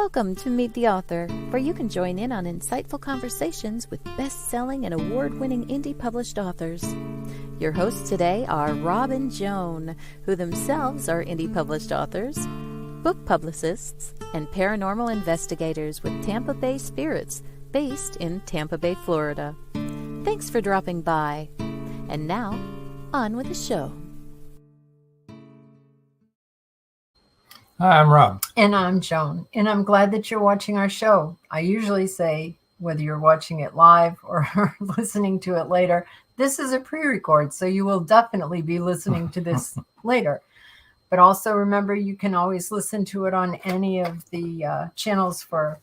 Welcome to Meet the Author, where you can join in on insightful conversations with best-selling and award-winning indie published authors. Your hosts today are Rob and Joan, who themselves are indie published authors, book publicists, and paranormal investigators with Tampa Bay Spirits, based in Tampa Bay, Florida. Thanks for dropping by. And now, on with the show. Hi, I'm Rob. And I'm Joan, and I'm glad that you're watching our show. I usually say, whether you're watching it live or listening to it later, this is a pre-record, so you will definitely be listening to this later. But also remember, you can always listen to it on any of the channels for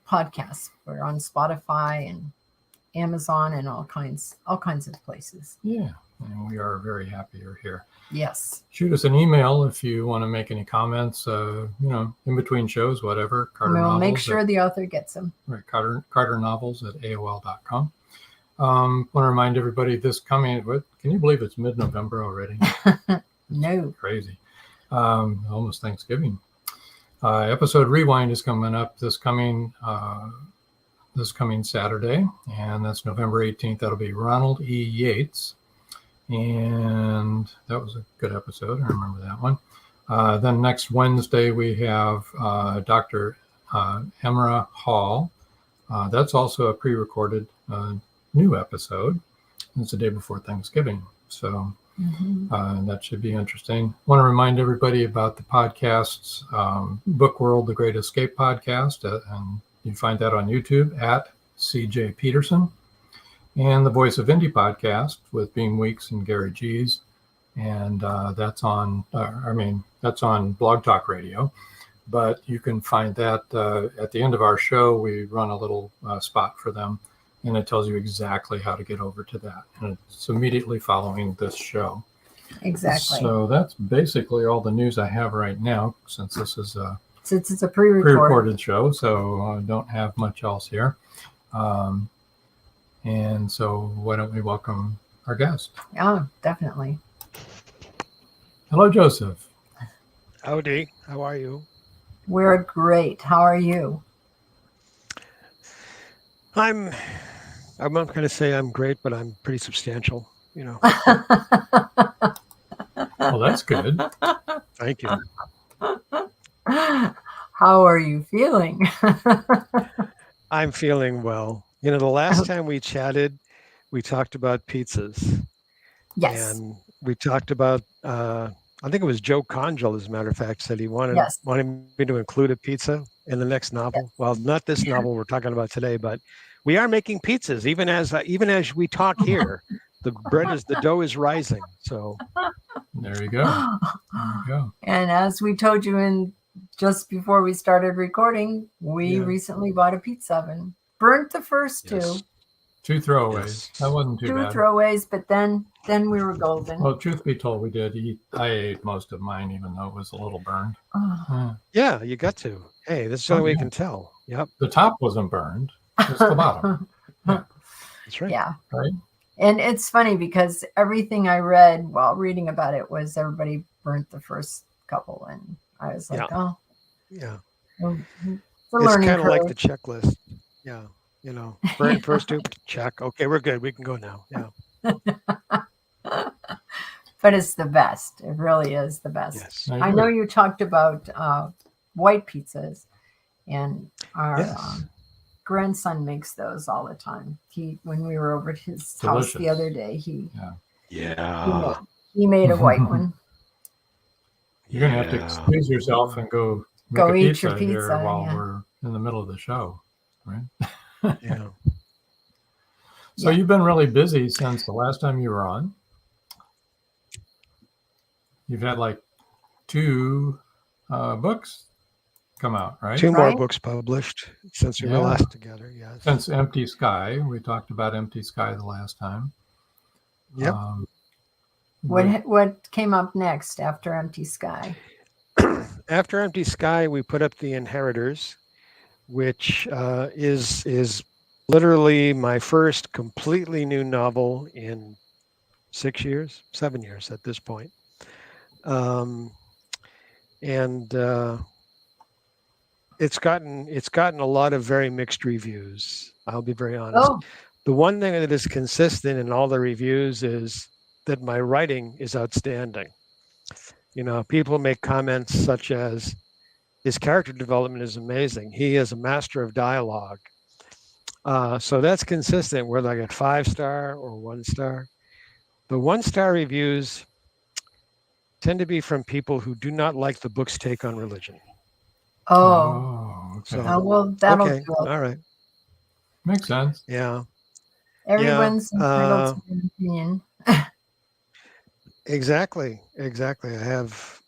podcasts. We're on Spotify and Amazon and all kinds of places. Yeah, and we are very happy you're here. Yes. Shoot us an email if you want to make any comments, in between shows, whatever. We'll make sure the author gets them. Right, carternovels@aol.com. Want to remind everybody this coming, can you believe it's mid-November already? No. Crazy. Almost Thanksgiving. Episode Rewind is coming up this coming Saturday, and that's November 18th. That'll be Ronald E. Yates. And that was a good episode. I remember that one. Then next Wednesday, we have Dr. Emra Hall. That's also a pre-recorded new episode. It's the day before Thanksgiving. So that should be interesting. Want to remind everybody about the podcasts, Book World, The Great Escape podcast. And you find that on YouTube at CJ Peterson. And the Voice of Indie podcast with Beam Weeks and Gary G's. And that's on Blog Talk Radio. But you can find that at the end of our show, we run a little spot for them, and it tells you exactly how to get over to that. And it's immediately following this show. Exactly. So that's basically all the news I have right now, since it's a pre-recorded show, so I don't have much else here. And so why don't we welcome our guest? Oh, definitely. Hello, Joseph. Howdy. How are you? We're great. How are you? I'm not going to say I'm great, but I'm pretty substantial, Well, that's good. Thank you. How are you feeling? I'm feeling well. The last time we chatted, we talked about pizzas. Yes. And we talked about, I think it was Joe Conjal, as a matter of fact, said he wanted me to include a pizza in the next novel. Yes. Well, not this novel we're talking about today, but we are making pizzas, even as we talk here. The dough is rising. So there you go. And as we told you just before we started recording, we recently bought a pizza oven. Burnt the first two. 2 throwaways. Yes. That wasn't too bad. 2 throwaways, but then we were golden. Well, truth be told, we did eat. I ate most of mine, even though it was a little burned. Yeah, you got to. Hey, this is the only way you can tell. Yep. The top wasn't burned. Just the bottom. Yeah. That's right. Yeah. Right. And it's funny because everything I read while reading about it was everybody burnt the first couple, and I was like, yeah. It's kind of like the checklist. Yeah. Burn first 2, check. Okay, we're good. We can go now. Yeah. But it's the best. It really is the best. Yes. I know you talked about white pizzas, and our grandson makes those all the time. When we were over at his house the other day, he made a white one. You're gonna have to excuse yourself and go eat your pizza while we're in the middle of the show, right? Yeah. So you've been really busy since the last time you were on. You've had like 2 books come out, right? 2 more books published since we were last together. Yes. Since Empty Sky, we talked about Empty Sky the last time. Yep. What came up next after Empty Sky? After Empty Sky, we put up The Inheritors, which is literally my first completely new novel in 7 years at this point. And it's gotten a lot of very mixed reviews. I'll be very honest. Oh, The one thing that is consistent in all the reviews is that my writing is outstanding. People make comments such as, his character development is amazing. He is a master of dialogue. So that's consistent, whether I get 5-star or 1-star. The 1-star reviews tend to be from people who do not like the book's take on religion. oh, Okay. So, well, that'll okay, do it. all right. Makes sense. Yeah. Everyone's Yeah, entitled to an opinion. exactly. I have,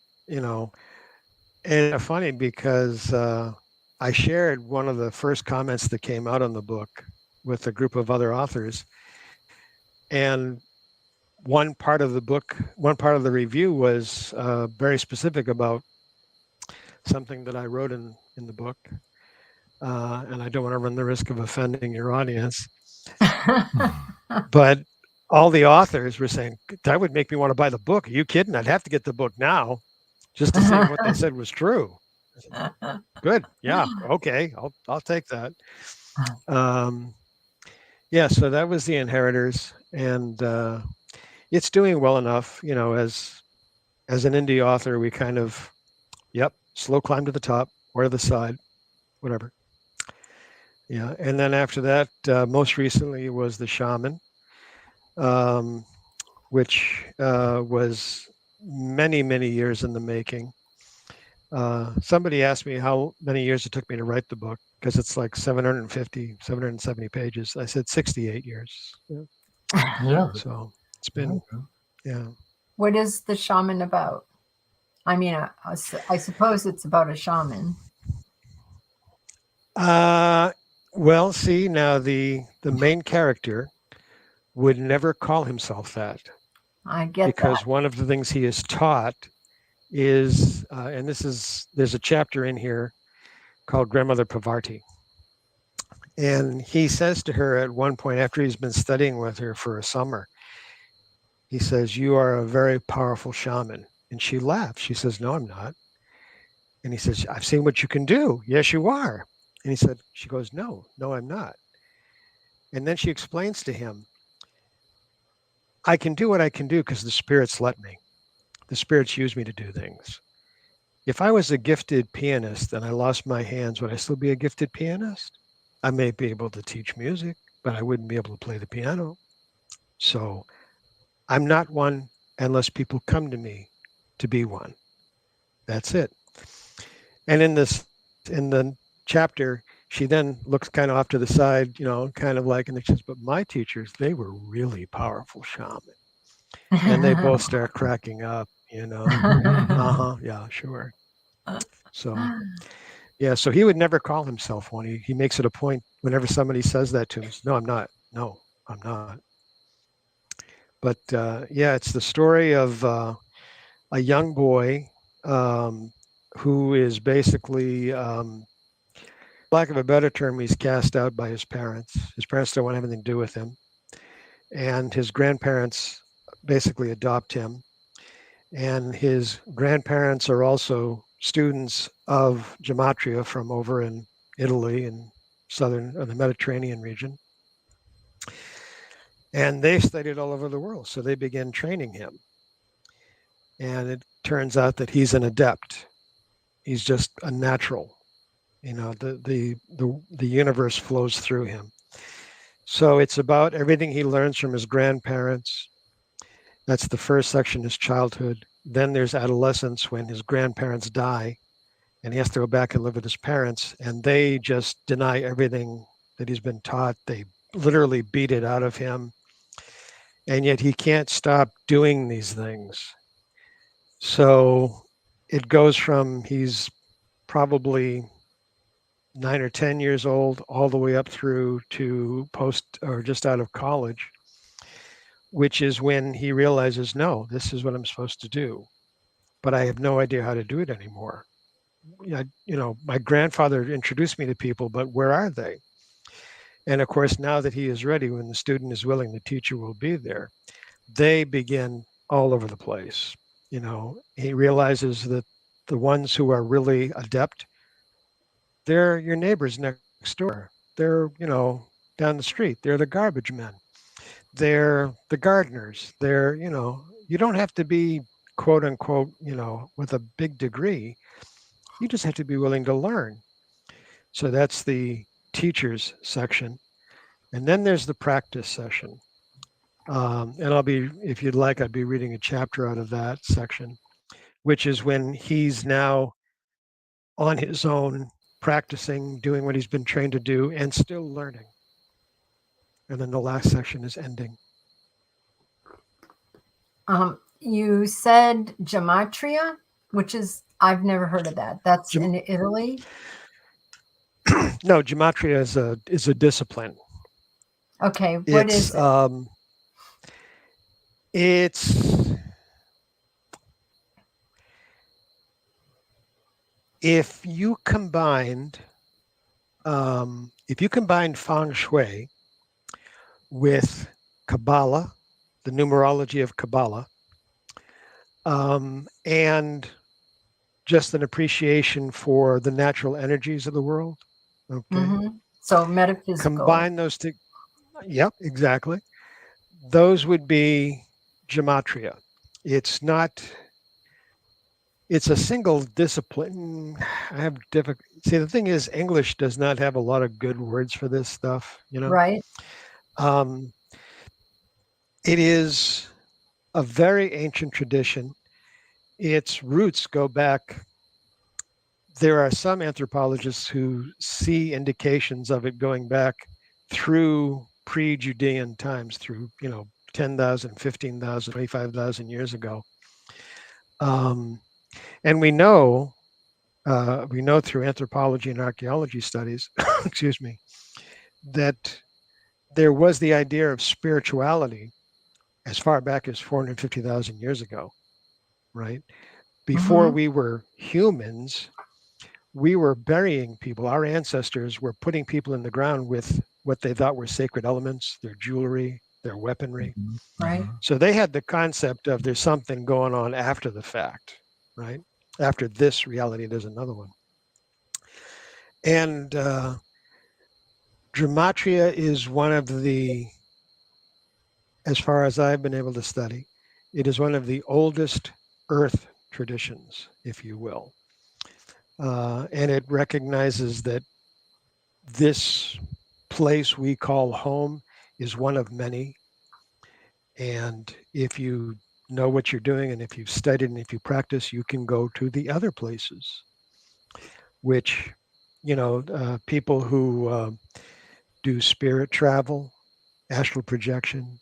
and funny because I shared one of the first comments that came out on the book with a group of other authors. And one part of the review was very specific about something that I wrote in the book. And I don't want to run the risk of offending your audience. But all the authors were saying, that would make me want to buy the book. Are you kidding? I'd have to get the book now just to see if what they said was true. Said, good. Yeah. Okay. I'll take that. Yeah. So that was The Inheritors. And it's doing well enough, as an indie author, we kind of, slow climb to the top or to the side, whatever. Yeah. And then after that, most recently was The Shaman, which was many, many years in the making. Somebody asked me how many years it took me to write the book, because it's like 770 pages. I said 68 years. Yeah. So it's been, yeah. What is The Shaman about? I mean, I suppose it's about a shaman. Well, see, now the main character would never call himself that. I get because that. one of the things he is taught is, and there's a chapter in here called Grandmother Pavarti. And he says to her at one point, after he's been studying with her for a summer, he says, "You are a very powerful shaman." And she laughs. She says, "No, I'm not." And he says, "I've seen what you can do." "Yes, you are." And she goes, "No, I'm not." And then she explains to him, "I can do what I can do because the spirits let me. The spirits use me to do things. If I was a gifted pianist and I lost my hands, would I still be a gifted pianist? I may be able to teach music, but I wouldn't be able to play the piano. So I'm not one unless people come to me to be one. That's it." And in the chapter, she then looks kind of off to the side, kind of like, and she says, "But my teachers, they were really powerful shamans." And they both start cracking up, Yeah, sure. So, yeah, so he would never call himself one. He makes it a point whenever somebody says that to him. "No, I'm not. No, I'm not." But yeah, it's the story of a young boy who is basically, lack of a better term, he's cast out by his parents. His parents don't want anything to do with him. And his grandparents basically adopt him. And his grandparents are also students of gematria from over in Italy and the Mediterranean region. And they studied all over the world. So they began training him. And it turns out that he's an adept. He's just a natural. The universe flows through him. So it's about everything he learns from his grandparents. That's the first section, his childhood. Then there's adolescence, when his grandparents die and he has to go back and live with his parents, and they just deny everything that he's been taught. They literally beat it out of him. And yet he can't stop doing these things. So it goes from he's probably 9 or 10 years old all the way up through to post or just out of college, which is when he realizes, no, this is what I'm supposed to do, but I have no idea how to do it anymore. My grandfather introduced me to people, but where are they? And of course, now that he is ready, when the student is willing, the teacher will be there. They begin all over the place. He realizes that the ones who are really adept, They're your neighbors next door. They're, down the street. They're the garbage men. They're the gardeners. They're, you don't have to be quote unquote, with a big degree. You just have to be willing to learn. So that's the teachers section. And then there's the practice session. And if you'd like, I'd be reading a chapter out of that section, which is when he's now on his own, practicing, doing what he's been trained to do, and still learning. And then the last section is ending. You said gematria, which is, I've never heard of that. That's in Italy? No, gematria is a discipline. Okay, what is it? It's if you combined feng shui with Kabbalah, the numerology of Kabbalah, and just an appreciation for the natural energies of the world. Okay. Mm-hmm. So metaphysical. Combine those two. Yep, exactly. Those would be gematria. It's a single discipline. I have difficult. See, the thing is, English does not have a lot of good words for this stuff, Right. It is a very ancient tradition. Its roots go back. There are some anthropologists who see indications of it going back through pre-Judean times, through 10,000, 15,000, 25,000 years ago. And we know through anthropology and archaeology studies, excuse me, that there was the idea of spirituality as far back as 450,000 years ago, right? Before we were humans, we were burying people. Our ancestors were putting people in the ground with what they thought were sacred elements, their jewelry, their weaponry. Right. So they had the concept of there's something going on after the fact, right? After this reality, there's another one. And gematria is one of the, as far as I've been able to study, it is one of the oldest earth traditions, if you will. And it recognizes that this place we call home is one of many. And if you know what you're doing, and if you've studied and if you practice, you can go to the other places, which, people who do spirit travel, astral projection,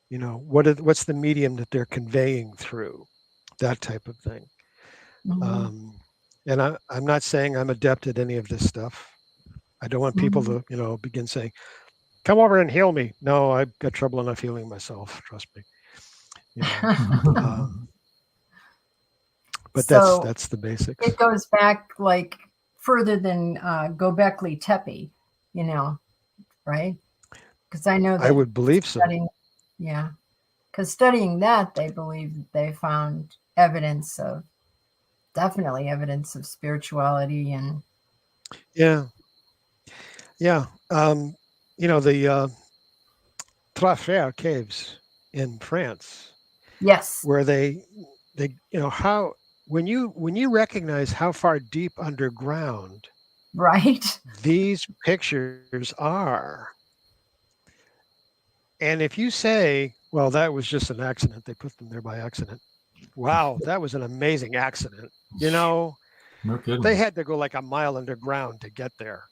what's the medium that they're conveying through, that type of thing. And I'm not saying I'm adept at any of this stuff. I don't want people to, begin saying, come over and heal me. No, I've got trouble enough healing myself. Trust me. But so that's the basics. It goes back like further than Göbekli Tepe, right? Because I know that I would believe so. Yeah, because studying that, they believe that they found definitely evidence of spirituality and. Yeah. The Trafer caves in France. Yes. Where they how when you recognize how far deep underground, right, these pictures are. And if you say, well, that was just an accident, they put them there by accident. Wow, that was an amazing accident. No kidding. They had to go like a mile underground to get there.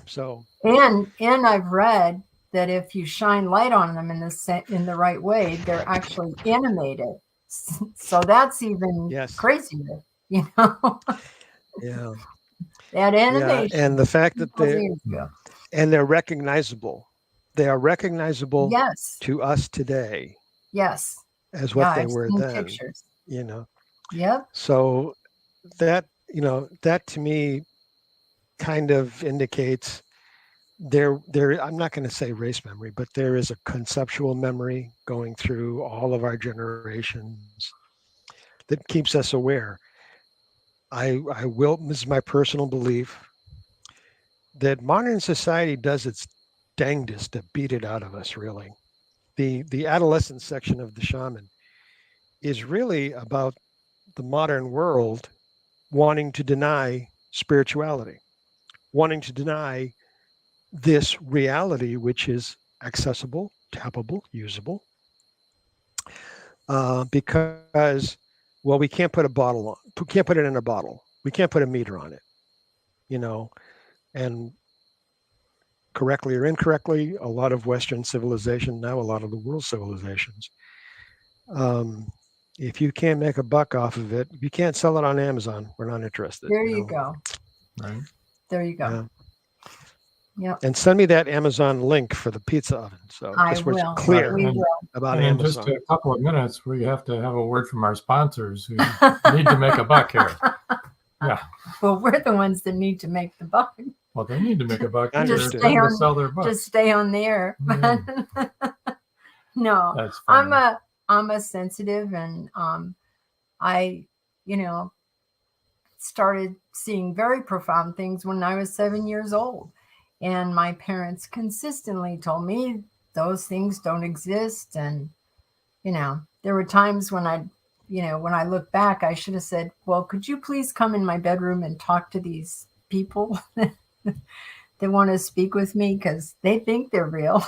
So and I've read that if you shine light on them in the right way, they're actually animated. So that's even crazier, Yeah. That animation. Yeah, and the fact that they're recognizable. They are recognizable to us today. Yes. As what they were then. Pictures. Yep. So that to me kind of indicates there I'm not going to say race memory, but there is a conceptual memory going through all of our generations that keeps us aware. I will, this is my personal belief, that modern society does its dangdest to beat it out of us, really. The adolescent section of The Shaman is really about the modern world wanting to deny spirituality, wanting to deny this reality, which is accessible, tappable, usable, because, well, we can't put we can't put it in a bottle. We can't put a meter on it, and correctly or incorrectly, a lot of Western civilization, now a lot of the world civilizations, if you can't make a buck off of it, if you can't sell it on Amazon, we're not interested. There you go. Right. There you go. Yeah. Yep. And send me that Amazon link for the pizza oven. So I this was will. clear We will. about And in Amazon. just a couple of minutes, we have to have a word from our sponsors who need to make a buck here. Yeah. Well, we're the ones that need to make the buck. Well, they need to make a buck here Just to sell their books. Just stay on the air. No, That's funny. I'm a sensitive, and I, started seeing very profound things when I was 7 years old, and my parents consistently told me those things don't exist. And there were times when when I look back, I should have said, well, could you please come in my bedroom and talk to these people that want to speak with me, because they think they're real.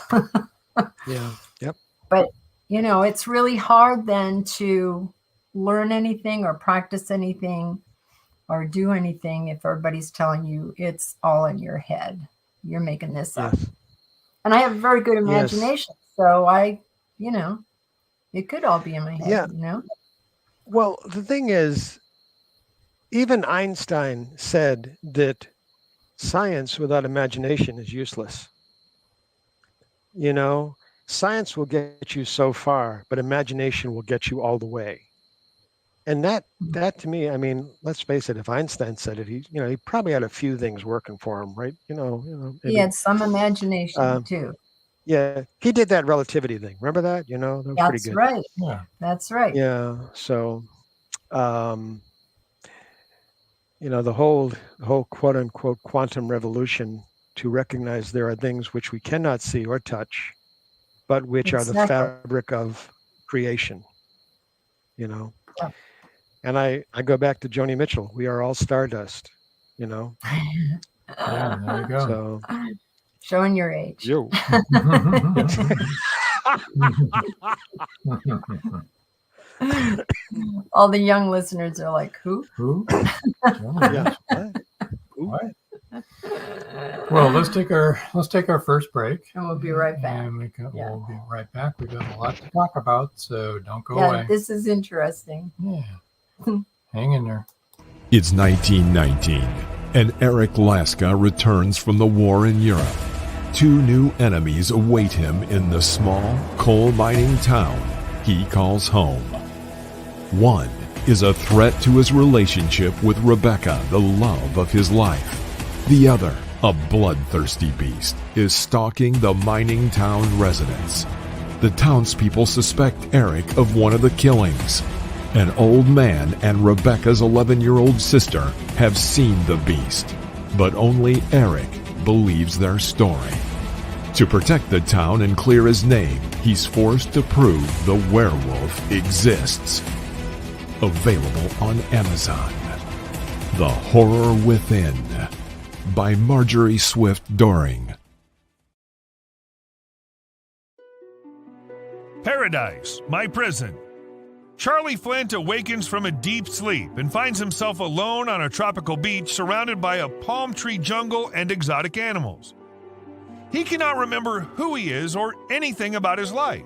Yeah. Yep. But, it's really hard then to learn anything or practice anything or do anything if everybody's telling you it's all in your head. You're making this up. Yes. And I have a very good imagination. Yes. So it could all be in my head, Yeah. Well, the thing is, even Einstein said that science without imagination is useless. Science will get you so far, but imagination will get you all the way. And that to me, I mean, let's face it, if Einstein said it, he probably had a few things working for him, right? Maybe, he had some imagination too. Yeah, he did that relativity thing. Remember that? That was pretty good. Right. Yeah. That's right. Yeah. So, the whole quote unquote quantum revolution, to recognize there are things which we cannot see or touch, but which are the fabric of creation. Yeah. And I go back to Joni Mitchell. We are all stardust. Yeah, there you go. So, showing your age. Yo. All the young listeners are like, who? Yeah. What? Well, let's take our first break, and we'll be right back. And we'll be right back. We've got a lot to talk about, so don't go away. This is interesting. Yeah, hang in there. It's 1919, and Eric Laska returns from the war in Europe. Two new enemies await him in the small coal mining town he calls home. One is a threat to his relationship with Rebecca, the love of his life. The other, a bloodthirsty beast, is stalking the mining town residents. The townspeople suspect Eric of one of the killings. An old man and Rebecca's 11-year-old sister have seen the beast, but only Eric believes their story. To protect the town and clear his name, he's forced to prove the werewolf exists. Available on Amazon. The Horror Within by Marjorie Swift Doring. Paradise, my prison. Charlie Flint awakens from a deep sleep and finds himself alone on a tropical beach surrounded by a palm tree jungle and exotic animals. He cannot remember who he is or anything about his life.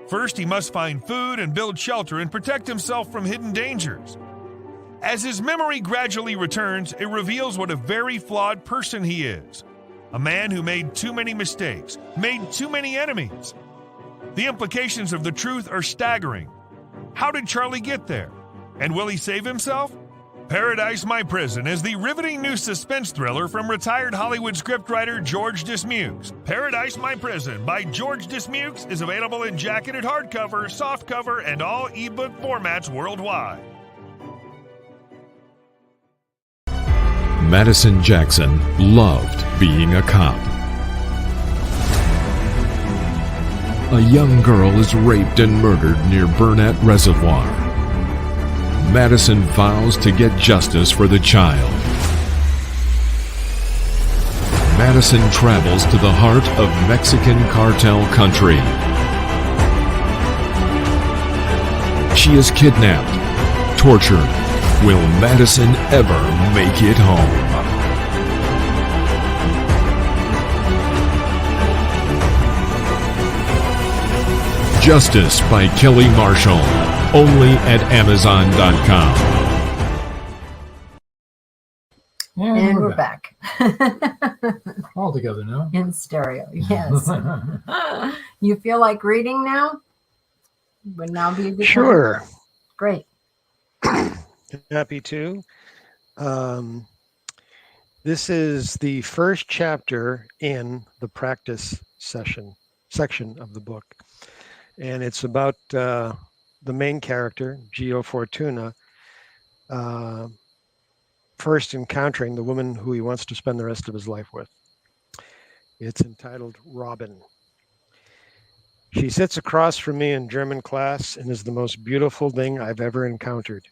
First, he must find food and build shelter and protect himself from hidden dangers. As his memory gradually returns, it reveals what a very flawed person he is. A man who made too many mistakes, made too many enemies. The implications of the truth are staggering. How did Charlie get there? And will he save himself? Paradise, My Prison is the riveting new suspense thriller from retired Hollywood scriptwriter George Dismukes. Paradise, My Prison by George Dismukes is available in jacketed hardcover, softcover, and all ebook formats worldwide. Madison Jackson loved being a cop. A young girl is raped and murdered near Burnett Reservoir. Madison vows to get justice for the child. Madison travels to the heart of Mexican cartel country. She is kidnapped, tortured. Will Madison ever make it home? Justice by Kelly Marshall, only at Amazon.com. And we're back. All together now. In stereo, yes. You feel like reading now? Would now be a good Sure. time? Great. Happy to. This is the first chapter in the practice section of the book. And it's about the main character, Gio Fortuna, first encountering the woman who he wants to spend the rest of his life with. It's entitled Robin. She sits across from me in German class and is the most beautiful thing I've ever encountered.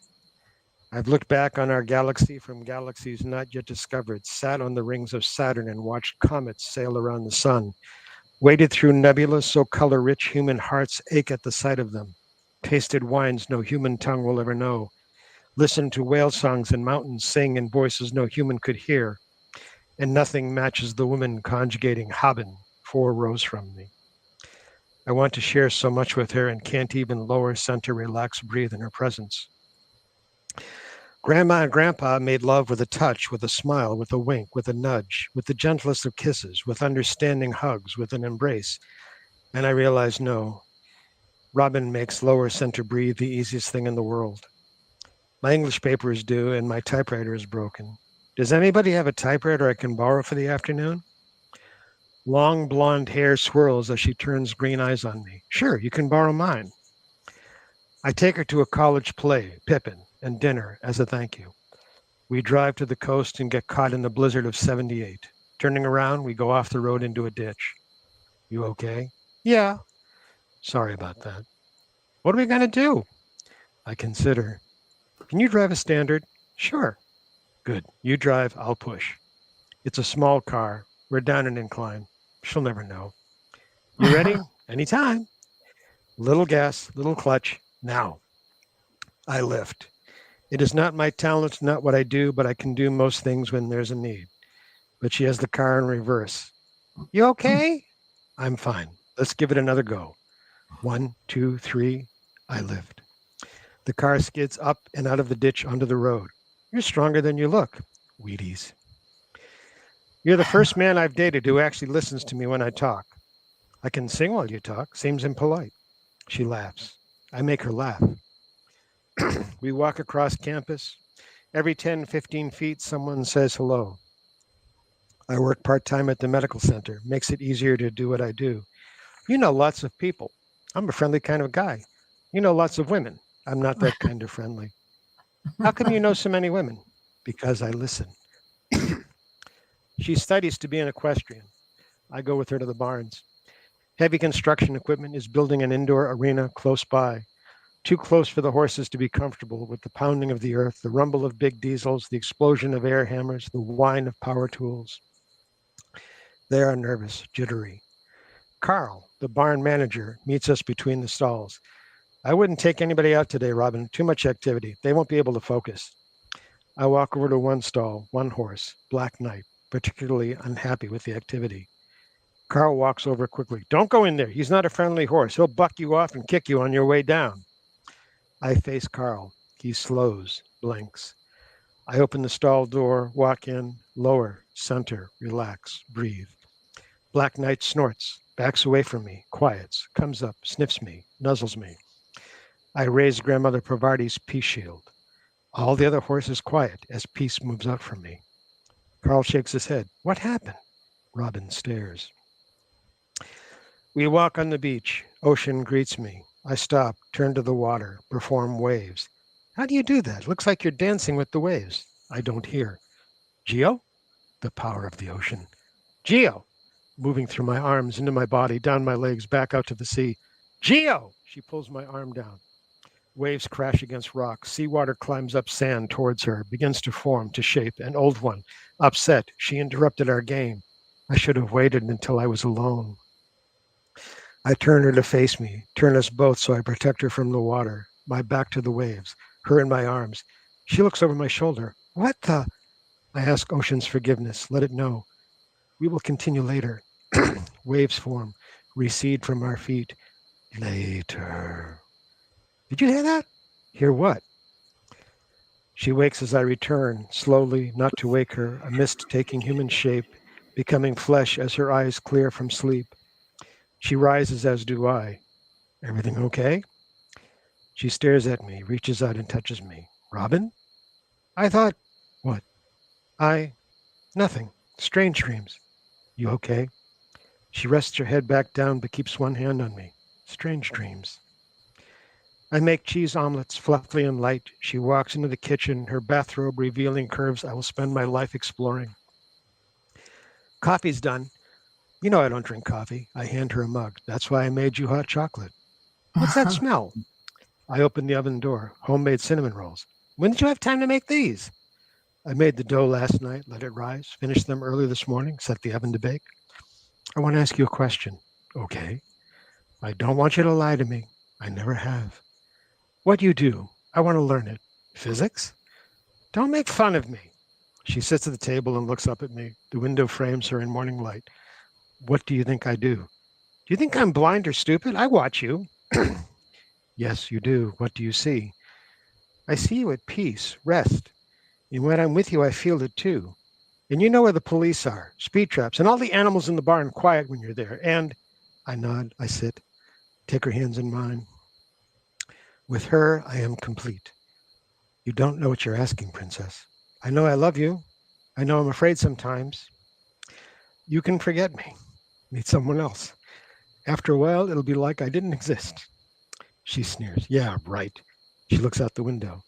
I've looked back on our galaxy from galaxies not yet discovered, sat on the rings of Saturn and watched comets sail around the sun, waded through nebulas so color-rich human hearts ache at the sight of them, tasted wines no human tongue will ever know, listened to whale songs and mountains sing in voices no human could hear, and nothing matches the woman conjugating Haben 4 rows from me. I want to share so much with her and can't even lower center, relax, breathe in her presence. Grandma and Grandpa made love with a touch, with a smile, with a wink, with a nudge, with the gentlest of kisses, with understanding hugs, with an embrace. And I realized, no, Robin makes lower center breathe the easiest thing in the world. My English paper is due and my typewriter is broken. Does anybody have a typewriter I can borrow for the afternoon? Long blonde hair swirls as she turns green eyes on me. Sure, you can borrow mine. I take her to a college play, Pippin, and dinner as a thank you. We drive to the coast and get caught in the blizzard of 78. Turning around, we go off the road into a ditch. You okay? Yeah. Sorry about that. What are we going to do? I consider. Can you drive a standard? Sure. Good. You drive, I'll push. It's a small car. We're down an incline. She'll never know. You ready? Anytime. Little gas, little clutch. Now. I lift. It is not my talent, not what I do, but I can do most things when there's a need. But she has the car in reverse. You okay? I'm fine. Let's give it another go. 1, 2, 3. I lift. The car skids up and out of the ditch onto the road. You're stronger than you look. Wheaties. You're the first man I've dated who actually listens to me when I talk. I can sing while you talk. Seems impolite. She laughs. I make her laugh. We walk across campus. Every 10, 15 feet, someone says hello. I work part-time at the medical center. Makes it easier to do what I do. You know lots of people. I'm a friendly kind of guy. You know lots of women. I'm not that kind of friendly. How come you know so many women? Because I listen. She studies to be an equestrian. I go with her to the barns. Heavy construction equipment is building an indoor arena close by. Too close for the horses to be comfortable with the pounding of the earth, the rumble of big diesels, the explosion of air hammers, the whine of power tools. They are nervous, jittery. Carl, the barn manager, meets us between the stalls. I wouldn't take anybody out today, Robin. Too much activity. They won't be able to focus. I walk over to one stall, one horse, Black Knight, particularly unhappy with the activity. Carl walks over quickly. Don't go in there. He's not a friendly horse. He'll buck you off and kick you on your way down. I face Carl. He slows, blinks. I open the stall door, walk in, lower, center, relax, breathe. Black Knight snorts, backs away from me, quiets, comes up, sniffs me, nuzzles me. I raise Grandmother Pravarti's peace shield. All the other horses quiet as peace moves out from me. Carl shakes his head. What happened? Robin stares. We walk on the beach. Ocean greets me. I stop, turn to the water, perform waves. How do you do that? Looks like you're dancing with the waves. I don't hear. Gio? The power of the ocean. Geo, moving through my arms, into my body, down my legs, back out to the sea. Geo! She pulls my arm down. Waves crash against rocks. Seawater climbs up sand towards her, begins to form, to shape. An old one. Upset, she interrupted our game. I should have waited until I was alone. I turn her to face me, turn us both so I protect her from the water, my back to the waves, her in my arms. She looks over my shoulder. What the? I ask ocean's forgiveness. Let it know. We will continue later. Waves form, recede from our feet. Later. Did you hear that? Hear what? She wakes as I return, slowly, not to wake her, a mist taking human shape, becoming flesh as her eyes clear from sleep. She rises, as do I. Everything okay? She stares at me, reaches out and touches me. Robin? I thought, what? Nothing. Strange dreams. You okay? She rests her head back down but keeps one hand on me. Strange dreams. I make cheese omelets, fluffy and light. She walks into the kitchen, her bathrobe revealing curves I will spend my life exploring. Coffee's done. You know I don't drink coffee. I hand her a mug. That's why I made you hot chocolate. What's that smell? I open the oven door. Homemade cinnamon rolls. When did you have time to make these? I made the dough last night, let it rise, finished them early this morning, set the oven to bake. I want to ask you a question. Okay. I don't want you to lie to me. I never have. What do you do? I want to learn it. Physics? Don't make fun of me. She sits at the table and looks up at me. The window frames her in morning light. What do you think I do? Do you think I'm blind or stupid? I watch you. Yes, you do. What do you see? I see you at peace, rest. And when I'm with you, I feel it too. And you know where the police are, speed traps, and all the animals in the barn quiet when you're there. And I nod, I sit, take her hands in mine. With her, I am complete. You don't know what you're asking, princess. I know I love you. I know I'm afraid sometimes. You can forget me, meet someone else. After a while, it'll be like I didn't exist. She sneers. Yeah, right. She looks out the window.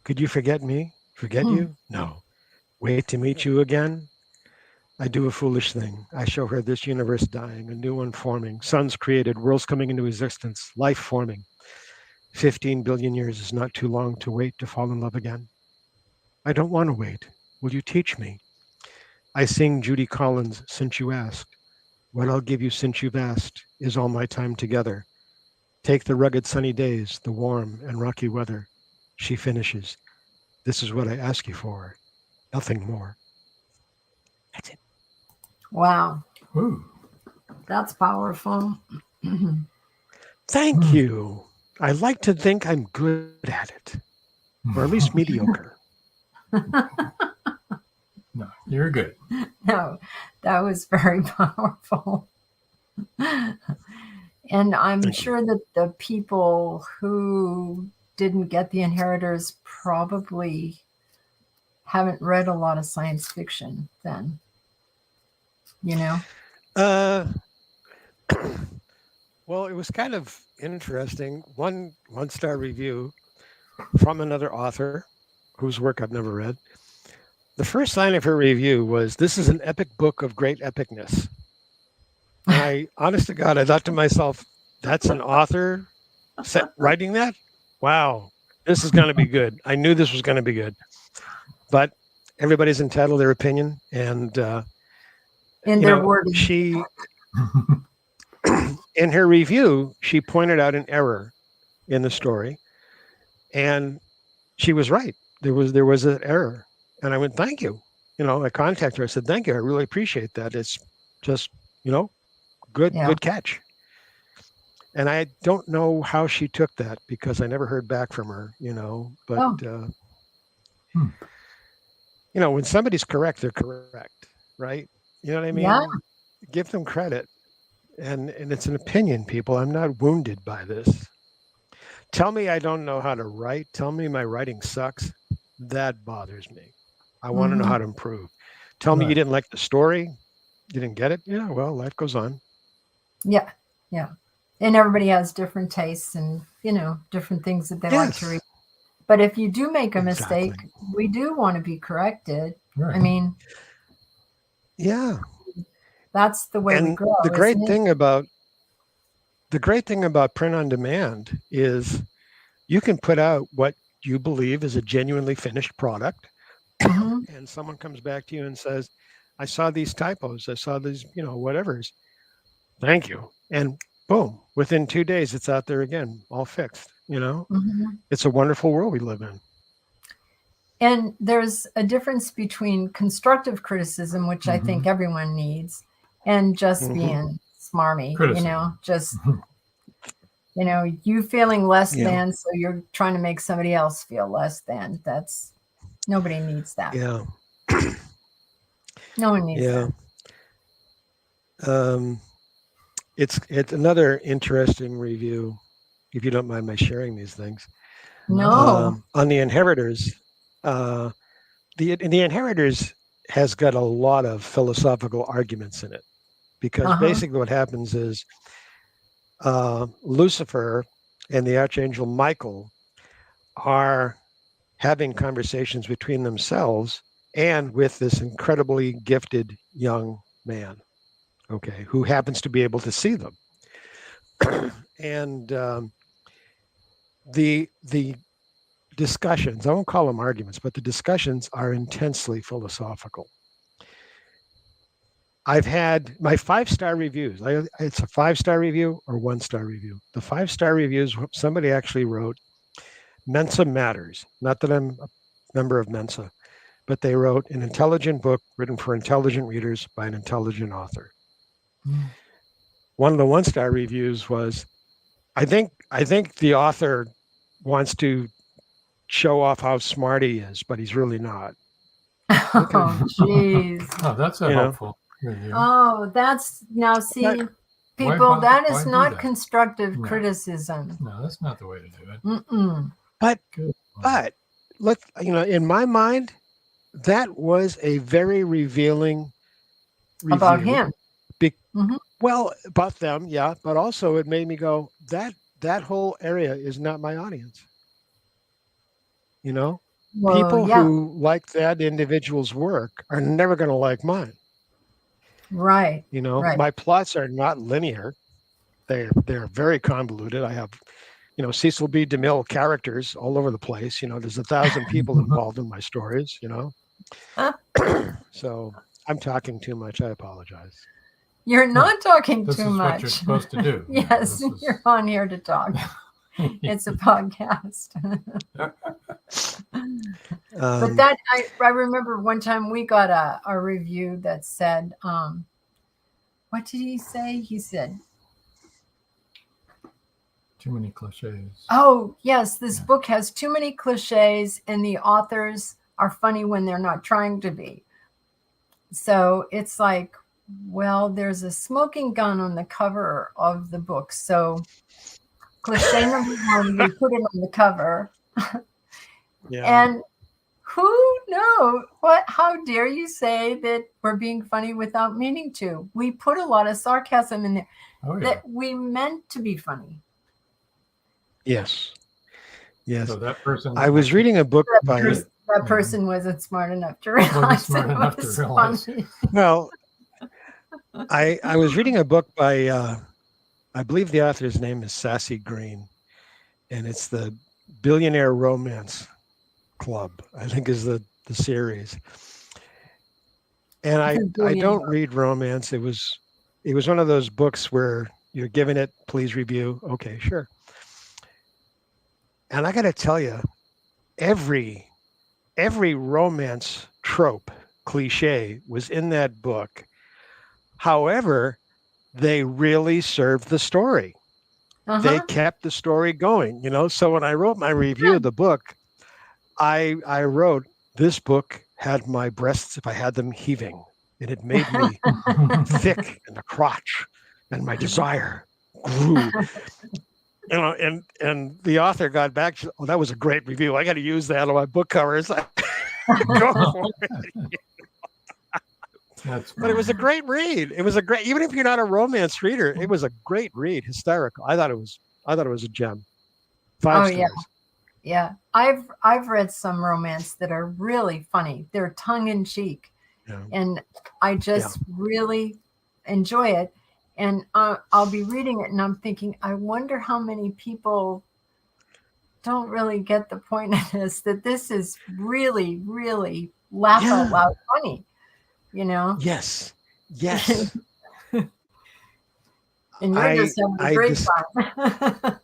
Could you forget me? Forget you? No. Wait to meet you again? I do a foolish thing. I show her this universe dying, a new one forming, suns created, worlds coming into existence, life forming. 15 billion years is not too long to wait to fall in love again. I don't want to wait. Will you teach me? I sing Judy Collins' Since You Asked. What I'll give you since you've asked is all my time together. Take the rugged sunny days, the warm and rocky weather. She finishes. This is what I ask you for. Nothing more. That's it. Wow. Ooh. That's powerful. Thank you. I like to think I'm good at it, or at least mediocre. No, you're good. No, that was very powerful. And I'm sure that the people who didn't get the Inheritors probably haven't read a lot of science fiction then, you know? Well, it was kind of interesting. One-star review from another author whose work I've never read. The first line of her review was, "This is an epic book of great epicness." And honest to God, I thought to myself, that's an author writing that? Wow, this is going to be good. I knew this was going to be good. But everybody's entitled to their opinion. And in their wording. She, in her review, she pointed out an error in the story. And she was right. There was an error. And I went, thank you. I contacted her. I said, thank you. I really appreciate that. It's just, good catch. And I don't know how she took that because I never heard back from her, but, when somebody's correct, they're correct. Right. You know what I mean? Yeah. Give them credit. And it's an opinion, people. I'm not wounded by this. Tell me I don't know how to write. Tell me my writing sucks. That bothers me. I want to know how to improve. Tell me you didn't like the story. You didn't get it. Yeah, well, life goes on. Yeah. Yeah. And everybody has different tastes and, different things that they like to read. But if you do make a mistake, we do want to be corrected. Right. I mean. Yeah. That's the way we grow. The great thing about print on demand is you can put out what you believe is a genuinely finished product, and someone comes back to you and says, I saw these typos, I saw these, whatevers. Thank you. And boom, within 2 days, it's out there again, all fixed. It's a wonderful world we live in. And there's a difference between constructive criticism, which I think everyone needs, and just being smarmy, just, you feeling less than, so you're trying to make somebody else feel less than. Nobody needs that. Yeah. No one needs that. It's another interesting review, if you don't mind my sharing these things. No. On the Inheritors, the Inheritors has got a lot of philosophical arguments in it, because basically what happens is Lucifer and the Archangel Michael are having conversations between themselves and with this incredibly gifted young man, who happens to be able to see them. And the discussions, I won't call them arguments, but the discussions are intensely philosophical. I've had my 5-star reviews. It's a 5-star review or 1-star review. The 5-star reviews, somebody actually wrote, Mensa matters. Not that I'm a member of Mensa, but they wrote an intelligent book written for intelligent readers by an intelligent author. One of the 1-star reviews was, I think the author wants to show off how smart he is, but he's really not. Oh, jeez. Oh, that's helpful review. Oh, that's now see, people. That is not constructive criticism. No, that's not the way to do it. But let's, in my mind, that was a very revealing review about him. Well, about them, yeah, but also it made me go, that whole area is not my audience. Well, people who like that individual's work are never going to like mine. Right. My plots are not linear. They're very convoluted. I have, Cecil B. DeMille characters all over the place. There's 1,000 people involved in my stories, So I'm talking too much. I apologize. You're not talking this too is much. What you're supposed to do. Yes, you're on here to talk. It's a podcast. But that I remember one time we got a review that said, what did he say? He said, too many cliches. Oh, yes, this book has too many cliches and the authors are funny when they're not trying to be. So it's like, well, there's a smoking gun on the cover of the book. So cliche number 1, we put it on the cover. And who knows how dare you say that we're being funny without meaning to? We put a lot of sarcasm in there that we meant to be funny. Yes. So that person, I was reading a book by that person wasn't smart enough to realize it was funny. Well, I was reading a book by I believe the author's name is Sassy Green, and it's the Billionaire Romance Club, I think is the series. And I don't read romance. It was one of those books where you're given it, please review. Okay, sure. And I got to tell you, every romance trope, cliche was in that book. However, they really served the story. They kept the story going, So when I wrote my review of the book, I wrote, this book had my breasts, if I had them, heaving. And it made me thick in the crotch, and my desire grew. And the author got back. Oh, that was a great review. I got to use that on my book covers. Go for it. But it was a great read. It was even if you're not a romance reader, it was a great read. Hysterical. I thought it was a gem. 5 stars. Yeah. I've read some romance that are really funny. They're tongue in cheek. Yeah. And I just really, enjoy it. And I'll be reading it and I'm thinking, I wonder how many people don't really get the point of this, that this is really, really laugh out loud funny, you know? Yes. And you're just having a great time.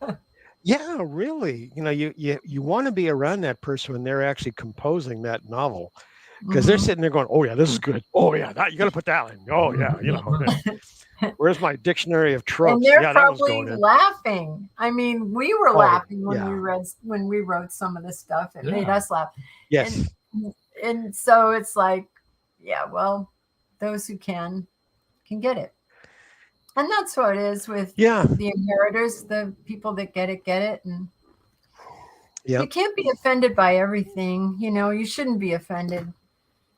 Yeah, really. You know, you want to be around that person when they're actually composing that novel, because they're sitting there going, "Oh yeah, this is good. Oh yeah, you got to put that in. Oh yeah, you know, where's my dictionary of tropes? And they're Yeah, that was probably going in." laughing. I mean, we were laughing when we wrote some of this stuff. It made us laugh. Yes. And so it's like, yeah, well, those who can get it. And that's what it is with the inheritors, the people that get it. And you can't be offended by everything. You know, you shouldn't be offended,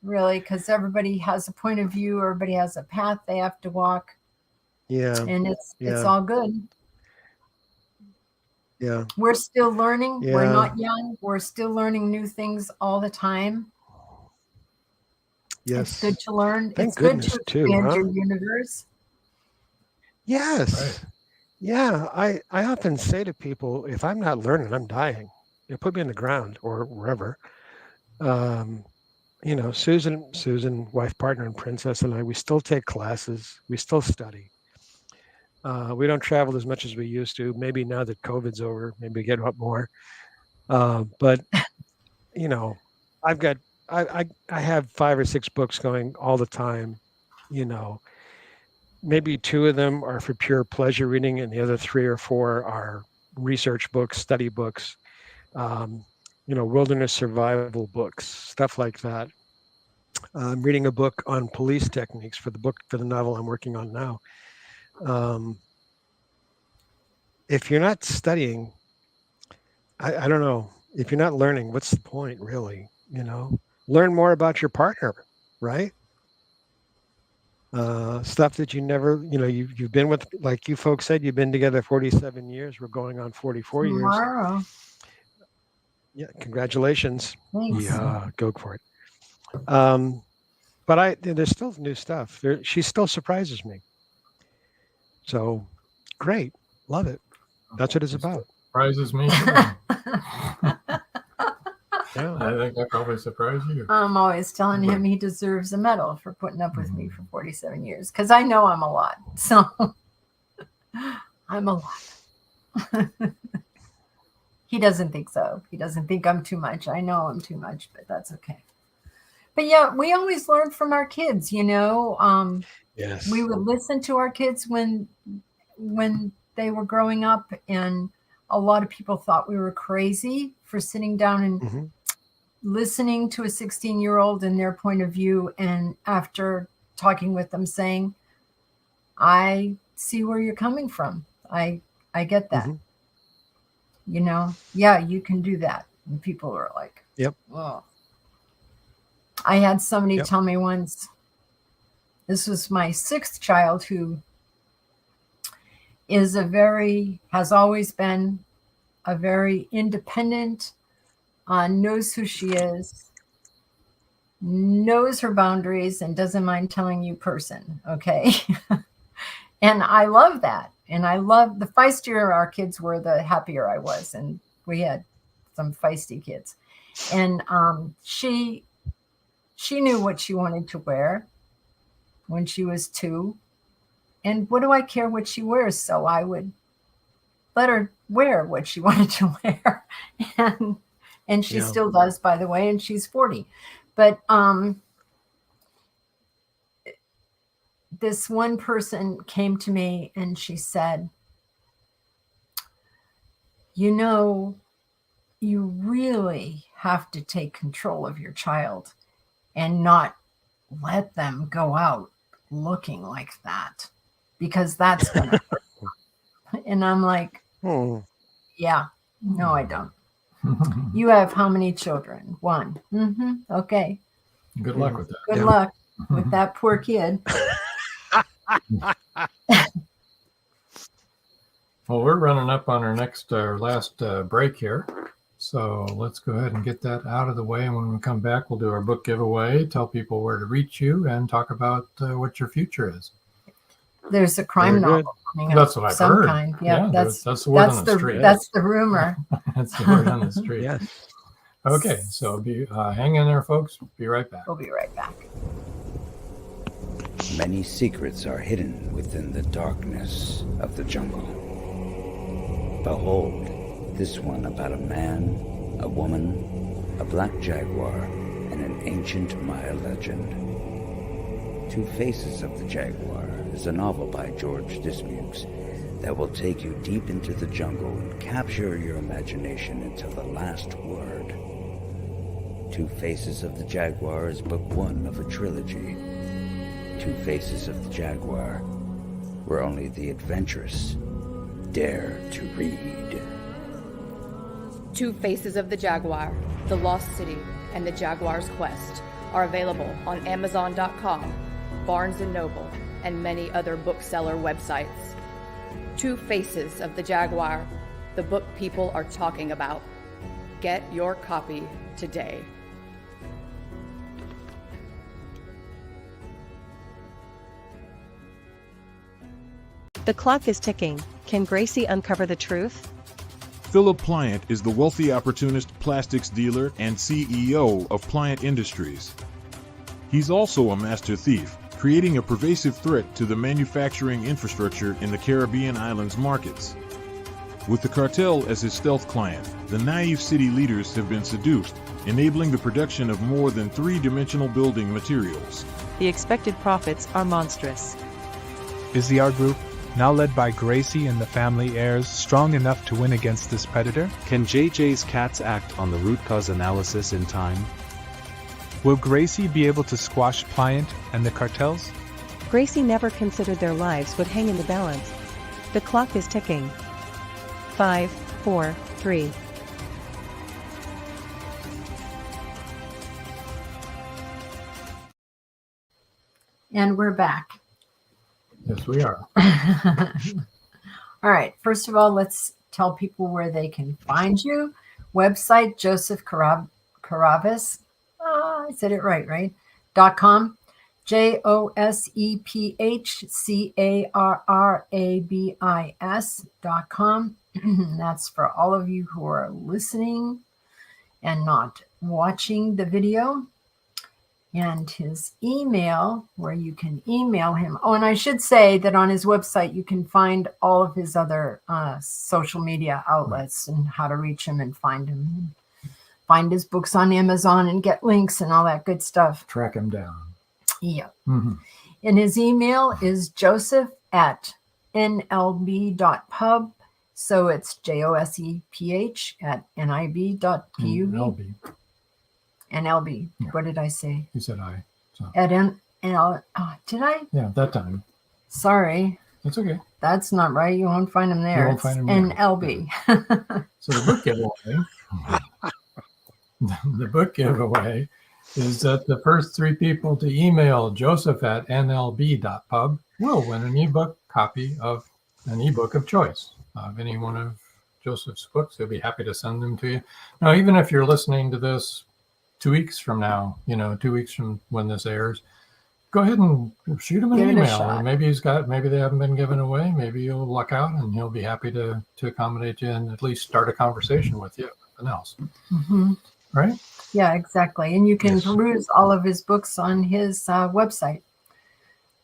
really, because everybody has a point of view. Everybody has a path they have to walk. Yeah. And it's all good. Yeah. We're still learning. Yeah. We're not young. We're still learning new things all the time. Yes. It's good to learn. Thank it's good goodness to expand too, your universe. Yes. Right. Yeah. I often say to people, if I'm not learning, I'm dying. You put me in the ground or wherever. You know, Susan, wife, partner, and princess, and I, we still take classes. We still study. We don't travel as much as we used to. Maybe now that COVID's over, maybe get up more. But you know, I have 5 or 6 books going all the time. You know, maybe 2 of them are for pure pleasure reading, and the other 3 or 4 are research books, study books, you know, wilderness survival books, stuff like that. I'm reading a book on police techniques for the novel I'm working on now. If you're not studying, I don't know. If you're not learning, what's the point, really? You know, learn more about your partner, right? Stuff that you never, you know, you've been with, like you folks said, you've been together 47 years. We're going on 44 Tomorrow. years. Yeah, congratulations. Thanks. Yeah, go for it. But there's still new stuff. She still surprises me. So great, love it. That's what it's about. Surprises me. Yeah. I think that probably surprised you. I'm always telling him he deserves a medal for putting up with me for 47 years, because I know I'm a lot. So I'm a lot. He doesn't think so. He doesn't think I'm too much. I know I'm too much, but that's okay. But yeah, we always learn from our kids, you know. Yes. We would listen to our kids when they were growing up, and a lot of people thought we were crazy for sitting down and listening to a 16-year-old and their point of view, and after talking with them saying, I see where you're coming from. I get that. You know, yeah, you can do that. And people are like, yep. Oh. I had somebody tell me once, this was my 6th child, who has always been a very independent, knows who she is, knows her boundaries, and doesn't mind telling you person. Okay. And I love that. And I love the feistier our kids were, the happier I was. And we had some feisty kids. And she knew what she wanted to wear when she was 2. And what do I care what she wears? So I would let her wear what she wanted to wear. And she still does, by the way, and she's 40. But this one person came to me and she said, you know, you really have to take control of your child and not let them go out looking like that, because that's going to hurt. And I'm like, yeah, no, I don't. You have how many children? 1. Okay. Good luck with that. Good luck with that poor kid. Well, we're running up on our last break here. So let's go ahead and get that out of the way. And when we come back, we'll do our book giveaway, tell people where to reach you, and talk about what your future is. There's a crime Very good. novel coming up. That's what I've Some heard. kind. Yeah, that's the word on the street. That's the rumor. That's the word on the street. Yes. Okay, so hang in there, folks. Be right back. We'll be right back. Many secrets are hidden within the darkness of the jungle. Behold, this one about a man, a woman, a black jaguar, and an ancient Maya legend. Two Faces of the Jaguar is a novel by George Dismukes that will take you deep into the jungle and capture your imagination until the last word. Two Faces of the Jaguar is book one of a trilogy. Two Faces of the Jaguar, where only the adventurous dare to read. Two Faces of the Jaguar, The Lost City, and The Jaguar's Quest are available on Amazon.com, Barnes & Noble, and many other bookseller websites. Two Faces of the Jaguar, the book people are talking about. Get your copy today. The clock is ticking. Can Gracie uncover the truth? Philip Pliant is the wealthy opportunist plastics dealer and CEO of Pliant Industries. He's also a master thief, creating a pervasive threat to the manufacturing infrastructure in the Caribbean islands markets. With the cartel as his stealth client, the naive city leaders have been seduced, enabling the production of more than three-dimensional building materials. The expected profits are monstrous. Is the art group, now led by Gracie and the family heirs, strong enough to win against this predator? Can JJ's cats act on the root cause analysis in time? Will Gracie be able to squash Pliant and the cartels? Gracie never considered their lives would hang in the balance. The clock is ticking. 5, 4, 3. And we're back. Yes, we are. All right. First of all, let's tell people where they can find you. Website, Joseph Carrabis. I said it right? .com. JOSEPHCARRABIS.com. That's for all of you who are listening and not watching the video. And his email, where you can email him. Oh, and I should say that on his website, you can find all of his other social media outlets and how to reach him and find him. Find his books on Amazon and get links and all that good stuff. Track him down. Yeah. Mm-hmm. And his email is joseph@nlb.pub. So it's joseph@nib.pub. NLB. Yeah. What did I say? You said I. So. At NL. Did I? Yeah, that time. Sorry. That's okay. That's not right. You won't find him there. You won't find him there. NLB. So the book giveaway. The book giveaway is that the first three people to email joseph@nlb.pub will win an ebook copy of an ebook of choice of any one of Joseph's books. He'll be happy to send them to you. Now, even if you're listening to this 2 weeks from now, 2 weeks from when this airs, go ahead and shoot him an email. Or maybe they haven't been given away. Maybe you'll luck out and he'll be happy to accommodate you and at least start a conversation with you. Nothing else. Mm-hmm. Right? Yeah, exactly. And you can peruse all of his books on his website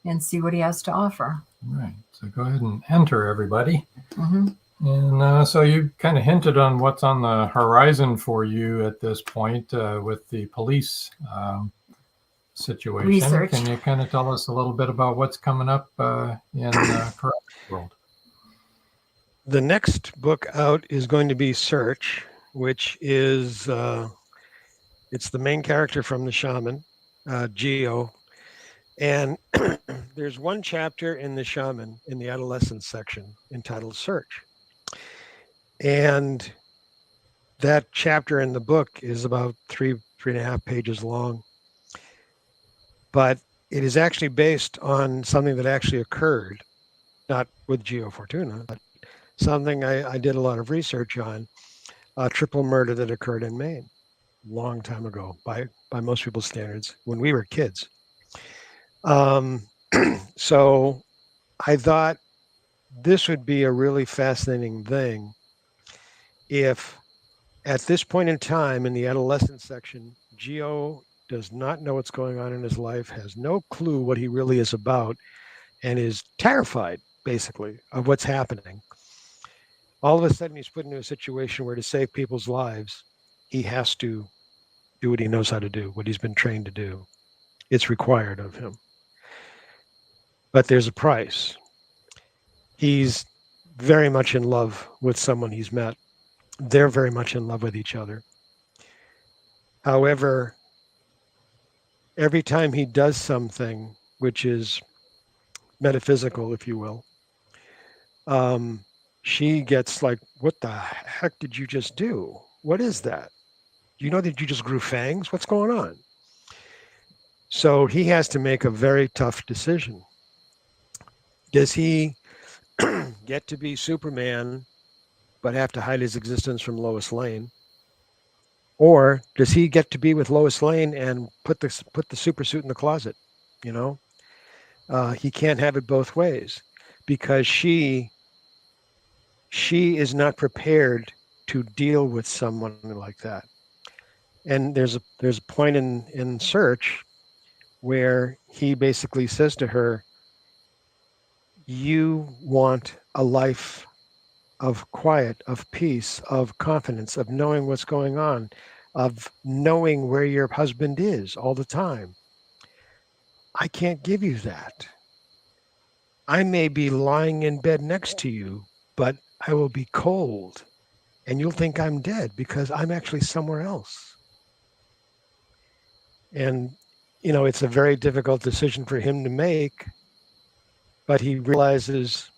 and see what he has to offer. Right. So go ahead and enter, everybody. Mm-hmm. And so you kind of hinted on what's on the horizon for you at this point with the police situation. Research. Can you kind of tell us a little bit about what's coming up in the Carrabis world? The next book out is going to be Search, which is it's the main character from The Shaman, Geo. And there's one chapter in The Shaman in the adolescence section entitled Search. And that chapter in the book is about three and a half pages long. But it is actually based on something that actually occurred, not with Geo Fortuna, but something I did a lot of research on, a triple murder that occurred in Maine a long time ago by most people's standards when we were kids. So I thought this would be a really fascinating thing if at this point in time in the adolescent section, Geo does not know what's going on in his life, has no clue what he really is about, and is terrified, basically, of what's happening. All of a sudden, he's put into a situation where to save people's lives, he has to do what he knows how to do, what he's been trained to do. It's required of him. But there's a price. He's very much in love with someone he's met. They're very much in love with each other. However, every time he does something which is metaphysical, if you will, she gets like, what the heck did you just do? What is that? You know that you just grew fangs? What's going on? So he has to make a very tough decision. Does he get to be Superman, but have to hide his existence from Lois Lane? Or does he get to be with Lois Lane and put the super suit in the closet? You know, he can't have it both ways because she is not prepared to deal with someone like that. And there's a point in Search where he basically says to her, you want a life of quiet, of peace, of confidence, of knowing what's going on, of knowing where your husband is all the time. I can't give you that. I may be lying in bed next to you, but I will be cold and you'll think I'm dead because I'm actually somewhere else. And, you know, it's a very difficult decision for him to make, but he realizes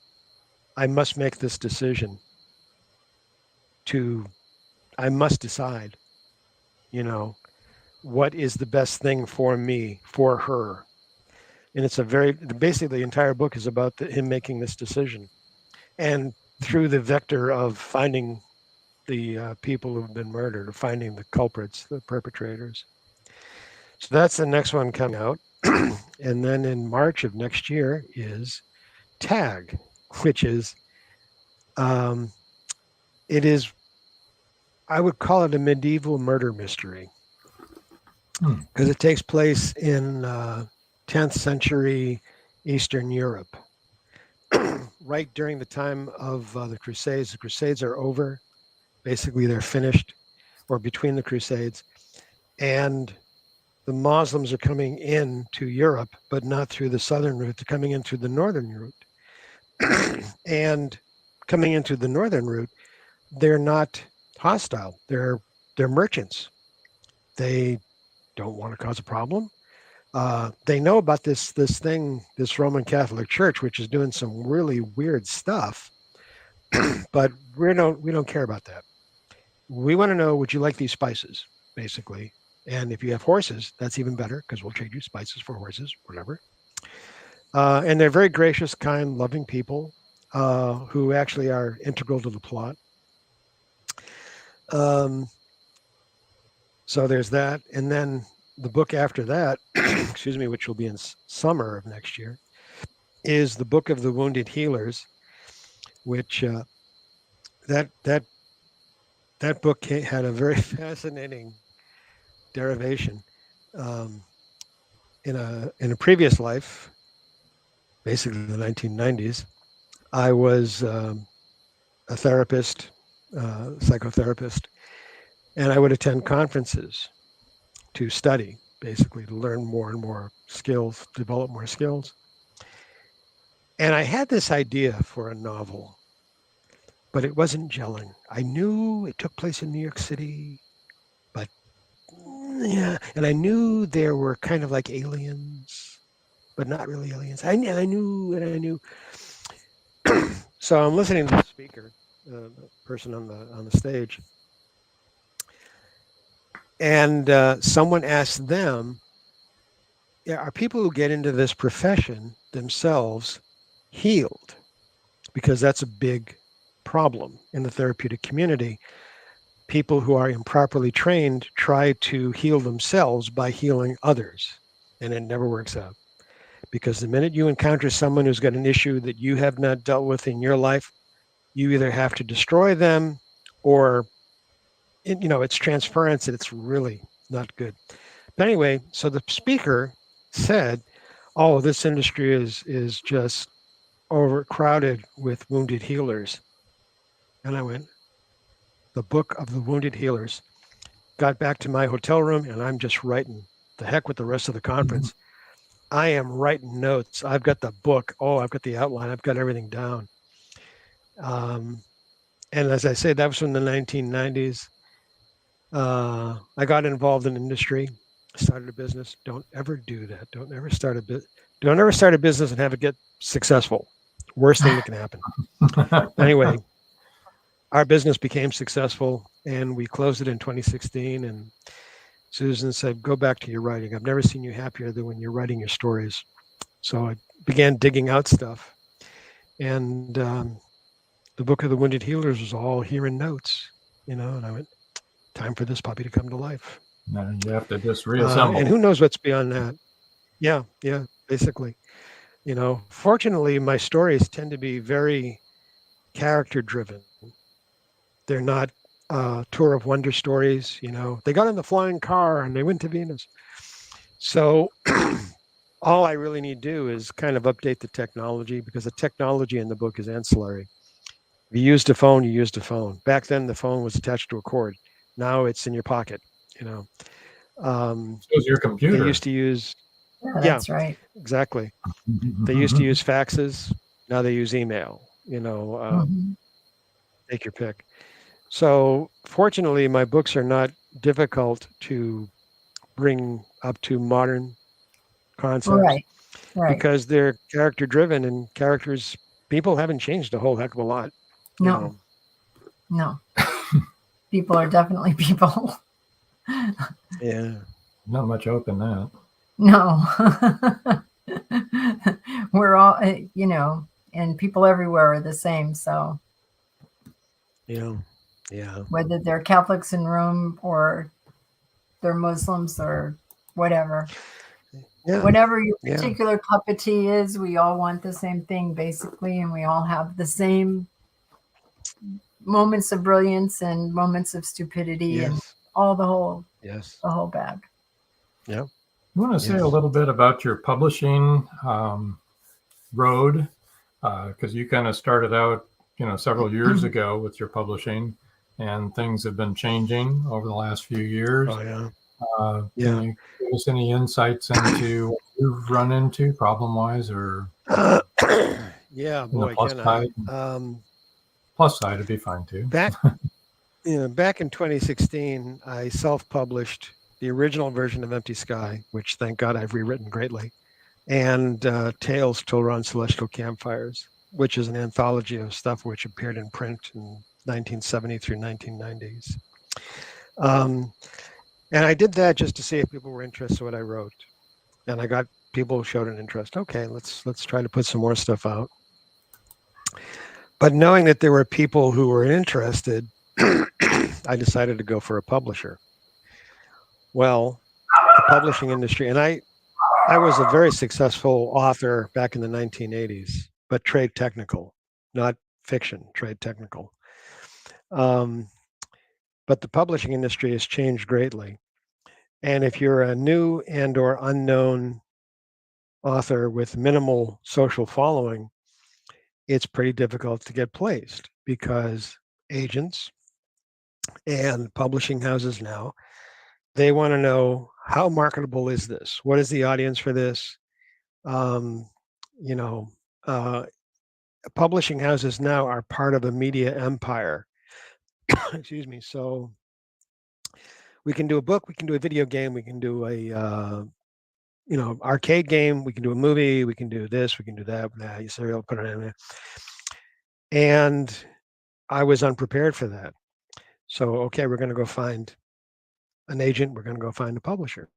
I must make this decision. I must decide, you know, what is the best thing for me, for her. And it's basically the entire book is about him making this decision. And through the vector of finding the people who've been murdered, or finding the culprits, the perpetrators. So that's the next one coming out. And then in March of next year is Tag, which is, it is, I would call it a medieval murder mystery because it takes place in 10th century Eastern Europe, right during the time of the Crusades. The Crusades are over. Basically, they're finished, or between the Crusades. And the Muslims are coming into Europe, but not through the southern route. They're coming in through the northern route. And coming into the northern route, they're not hostile. They're merchants. They don't want to cause a problem. They know about this Roman Catholic Church, which is doing some really weird stuff, but we don't care about that. We want to know, would you like these spices, basically? And if you have horses, that's even better because we'll trade you spices for horses, whatever. And they're very gracious, kind, loving people who actually are integral to the plot. So there's that. And then the book after that, excuse me, which will be in summer of next year, is the Book of the Wounded Healers, which that book had a very fascinating derivation. In a previous life, basically the 1990s, I was a therapist, psychotherapist, and I would attend conferences to study, basically to learn more and more skills, develop more skills. And I had this idea for a novel, but it wasn't gelling. I knew it took place in New York City, but yeah, and I knew there were kind of like aliens, but not really aliens. I knew. So I'm listening to the speaker, the person on the stage, and someone asked them, are people who get into this profession themselves healed? Because that's a big problem in the therapeutic community. People who are improperly trained try to heal themselves by healing others, and it never works out. because the minute you encounter someone who's got an issue that you have not dealt with in your life, you either have to destroy them or, it's transference and it's really not good. But anyway, so the speaker said, oh, this industry is just overcrowded with wounded healers. And I went, the book of the wounded healers. Got back to my hotel room and I'm just writing. The heck with the rest of the conference. I am writing notes. I've got the book. Oh, I've got the outline. I've got everything down. And as I said, that was from the 1990s. I got involved in industry, started a business. Don't ever do that. Don't ever start a business and have it get successful. Worst thing that can happen. Anyway, our business became successful and we closed it in 2016. And Susan said, go back to your writing. I've never seen you happier than when you're writing your stories. So I began digging out stuff. And the Book of the Wounded Healers was all here in notes, and I went, time for this puppy to come to life. And you have to just reassemble. And who knows what's beyond that? Yeah, basically. Fortunately, my stories tend to be very character driven. They're not tour of wonder stories. They got in the flying car and they went to Venus. So all I really need to do is kind of update the technology, because the technology in the book is ancillary. If you used a phone, you used a phone. Back then, the phone was attached to a cord. Now it's in your pocket. So is your computer. They used to use. That's right. Exactly. They used to use faxes. Now they use email. Take your pick. So fortunately, my books are not difficult to bring up to modern concepts, right. because they're character driven, and people haven't changed a whole heck of a lot. No. People are definitely people. Yeah. Not much hope in that. No. We're all, and people everywhere are the same. So Yeah. Whether they're Catholics in Rome or they're Muslims or whatever. Yeah. Whatever your particular cup of tea is, we all want the same thing, basically, and we all have the same moments of brilliance and moments of stupidity and all the whole bag. Yeah. You want to say a little bit about your publishing road, because you kind of started out, several years ago with your publishing, and things have been changing over the last few years. Oh yeah. Can you give us any insights into what you've run into problem-wise, or boy, plus side? Plus side would be fine too. Back in 2016, I self-published the original version of Empty Sky, which thank God I've rewritten greatly, and Tales Told Around Celestial Campfires, which is an anthology of stuff which appeared in print in 1970 through 1990s. And I did that just to see if people were interested in what I wrote. And I got people who showed an interest. Okay, let's try to put some more stuff out. But knowing that there were people who were interested, I decided to go for a publisher. Well, the publishing industry, and I was a very successful author back in the 1980s, but trade technical, not fiction, trade technical. But the publishing industry has changed greatly. And if you're a new and or unknown author with minimal social following, it's pretty difficult to get placed, because agents and publishing houses now, they want to know, how marketable is this? What is the audience for this? Publishing houses now are part of a media empire. Excuse me. So we can do a book, we can do a video game, we can do a arcade game, we can do a movie, we can do this, we can do that. You say, I'll put it in there. And I was unprepared for that. So, okay, we're going to go find an agent. We're going to go find a publisher.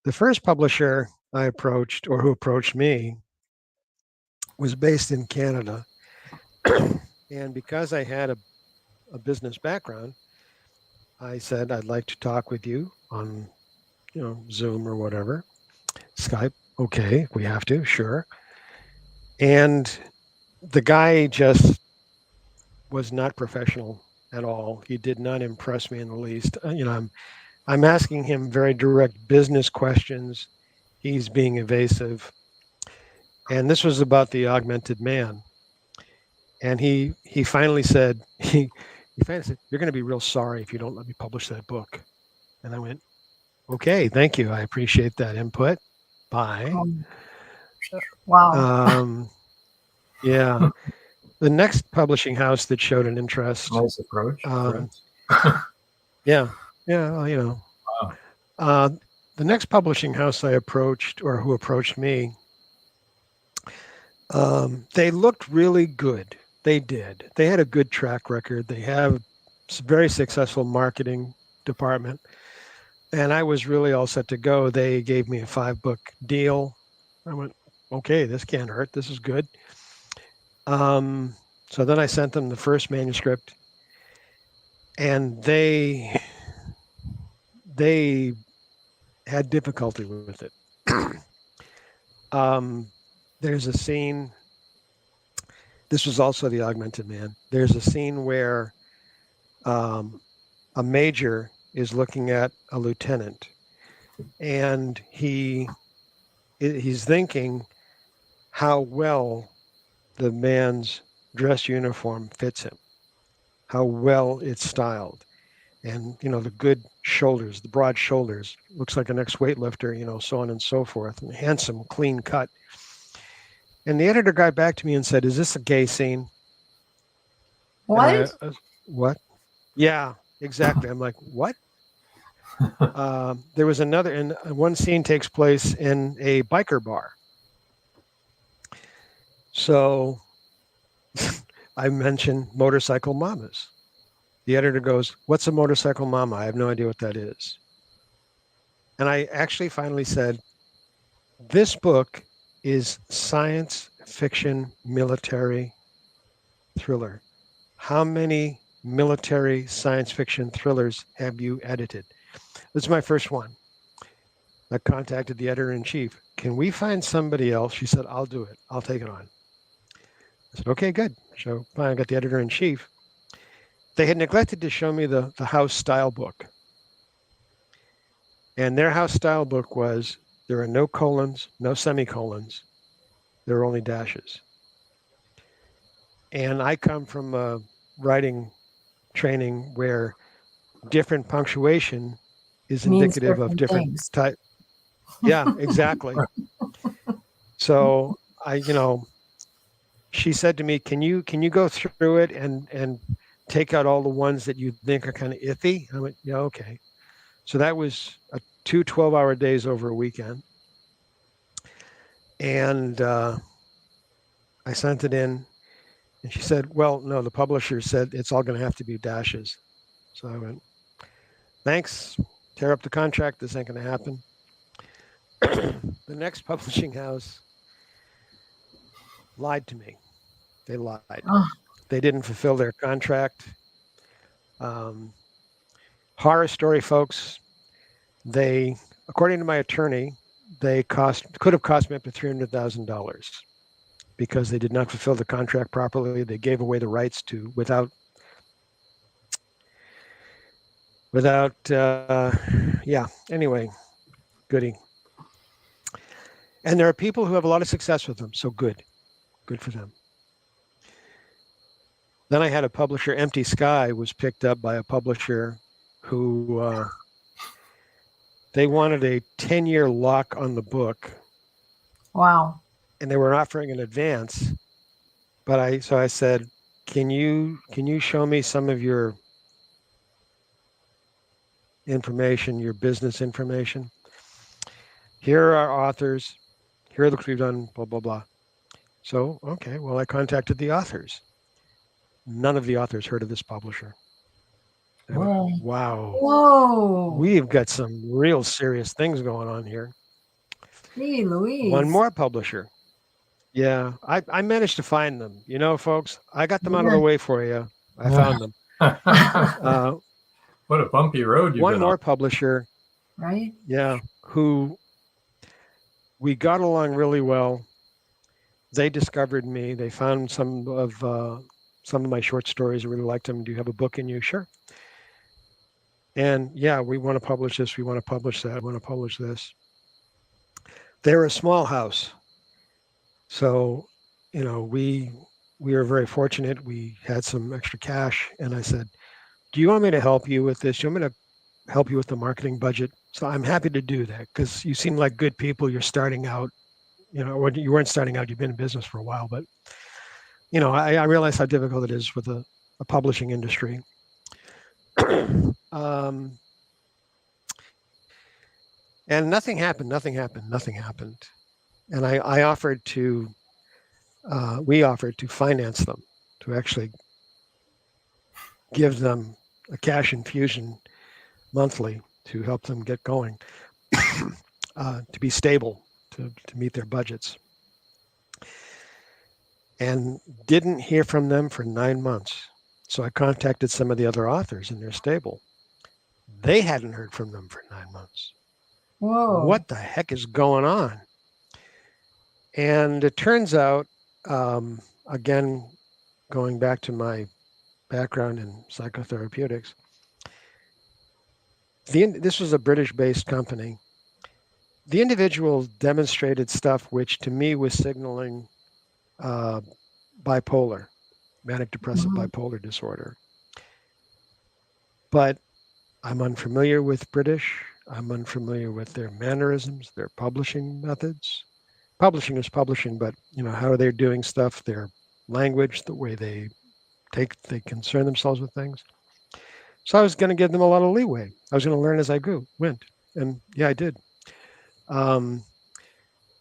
The first publisher I approached, or who approached me, was based in Canada. And because I had a business background, I said, I'd like to talk with you on, Zoom or whatever, Skype. okay, we have to, sure. And the guy just was not professional at all. He did not impress me in the least. I'm asking him very direct business questions. He's being evasive. And this was about the augmented man. And he finally said, he finally said, "You're going to be real sorry if you don't let me publish that book." And I went, "Okay, thank you. I appreciate that input. Bye." Wow. Yeah. The next publishing house that showed an interest. Nice approach. Yeah. Yeah. Wow. The next publishing house I approached, or who approached me, they looked really good. They did. They had a good track record. They have a very successful marketing department. And I was really all set to go. They gave me a 5-book deal. I went, okay, this can't hurt. This is good. So then I sent them the first manuscript, and they had difficulty with it. There's a scene. This was also the Augmented Man. There's a scene where a major is looking at a lieutenant, and he's thinking how well the man's dress uniform fits him, how well it's styled, and the good shoulders, the broad shoulders, looks like an ex-weightlifter, so on and so forth, and handsome, clean cut. And the editor got back to me and said, "Is this a gay scene?" What? What? Yeah, exactly. I'm like, what? There was another, and one scene takes place in a biker bar. So I mentioned motorcycle mamas. The editor goes, "What's a motorcycle mama? I have no idea what that is." And I actually finally said, "This book is science fiction military thriller. How many military science fiction thrillers have you edited?" This is my first one. I contacted the editor-in-chief. "Can we find somebody else?" She said, "I'll do it. I'll take it on." I said, "Okay, good." So finally I got the editor-in-chief. They had neglected to show me the house style book. And their house style book was, there are no colons, no semicolons. There are only dashes. And I come from a writing training where different punctuation is indicative of different type. Yeah, exactly. So she said to me, can you go through it and take out all the ones that you think are kind of iffy? I went, yeah, okay. So that was 2 12-hour days over a weekend. And I sent it in, and she said, "Well, no, the publisher said it's all going to have to be dashes." So I went, "Thanks, tear up the contract. This ain't going to happen." The next publishing house lied to me. They lied. They didn't fulfill their contract. Horror story, folks. They, according to my attorney, they could have cost me up to $300,000 because they did not fulfill the contract properly. They gave away the rights to without anyway, goody. And there are people who have a lot of success with them, so good for them. Then I had a publisher, Empty Sky was picked up by a publisher who they wanted a 10-year lock on the book. Wow. And they were offering an advance. But I said, can you show me some of your information, your business information? Here are our authors. Here are the books we've done, blah, blah, blah. So, okay, well, I contacted the authors. None of the authors heard of this publisher. Went, wow. Whoa. We've got some real serious things going on here. Hey, Louise. One more publisher. Yeah, I managed to find them. Folks, I got them out of the way for you. I found them. What a bumpy road you've been on. One more publisher. Right? Yeah, who we got along really well. They discovered me. They found some of my short stories. I really liked them. Do you have a book in you? Sure. And yeah, we want to publish this. We want to publish that. We want to publish this. They're a small house. So, we were very fortunate. We had some extra cash. And I said, do you want me to help you with this? Do you want me to help you with the marketing budget? So I'm happy to do that because you seem like good people. You're starting out, or you weren't starting out. You've been in business for a while. But, I realize how difficult it is with a publishing industry. And nothing happened. And I offered to, we offered to finance them, to actually give them a cash infusion monthly to help them get going, to be stable, to meet their budgets. And didn't hear from them for 9 months. So I contacted some of the other authors in their stable. They hadn't heard from them for 9 months. Whoa. What the heck is going on? And it turns out, again, going back to my background in psychotherapeutics, this was a British-based company. The individual demonstrated stuff which to me was signaling bipolar, manic depressive bipolar disorder. But I'm unfamiliar with British. I'm unfamiliar with their mannerisms, their publishing methods. Publishing is publishing, but how they're doing stuff, their language, the way they concern themselves with things. So I was going to give them a lot of leeway. I was going to learn as I went. And yeah, I did.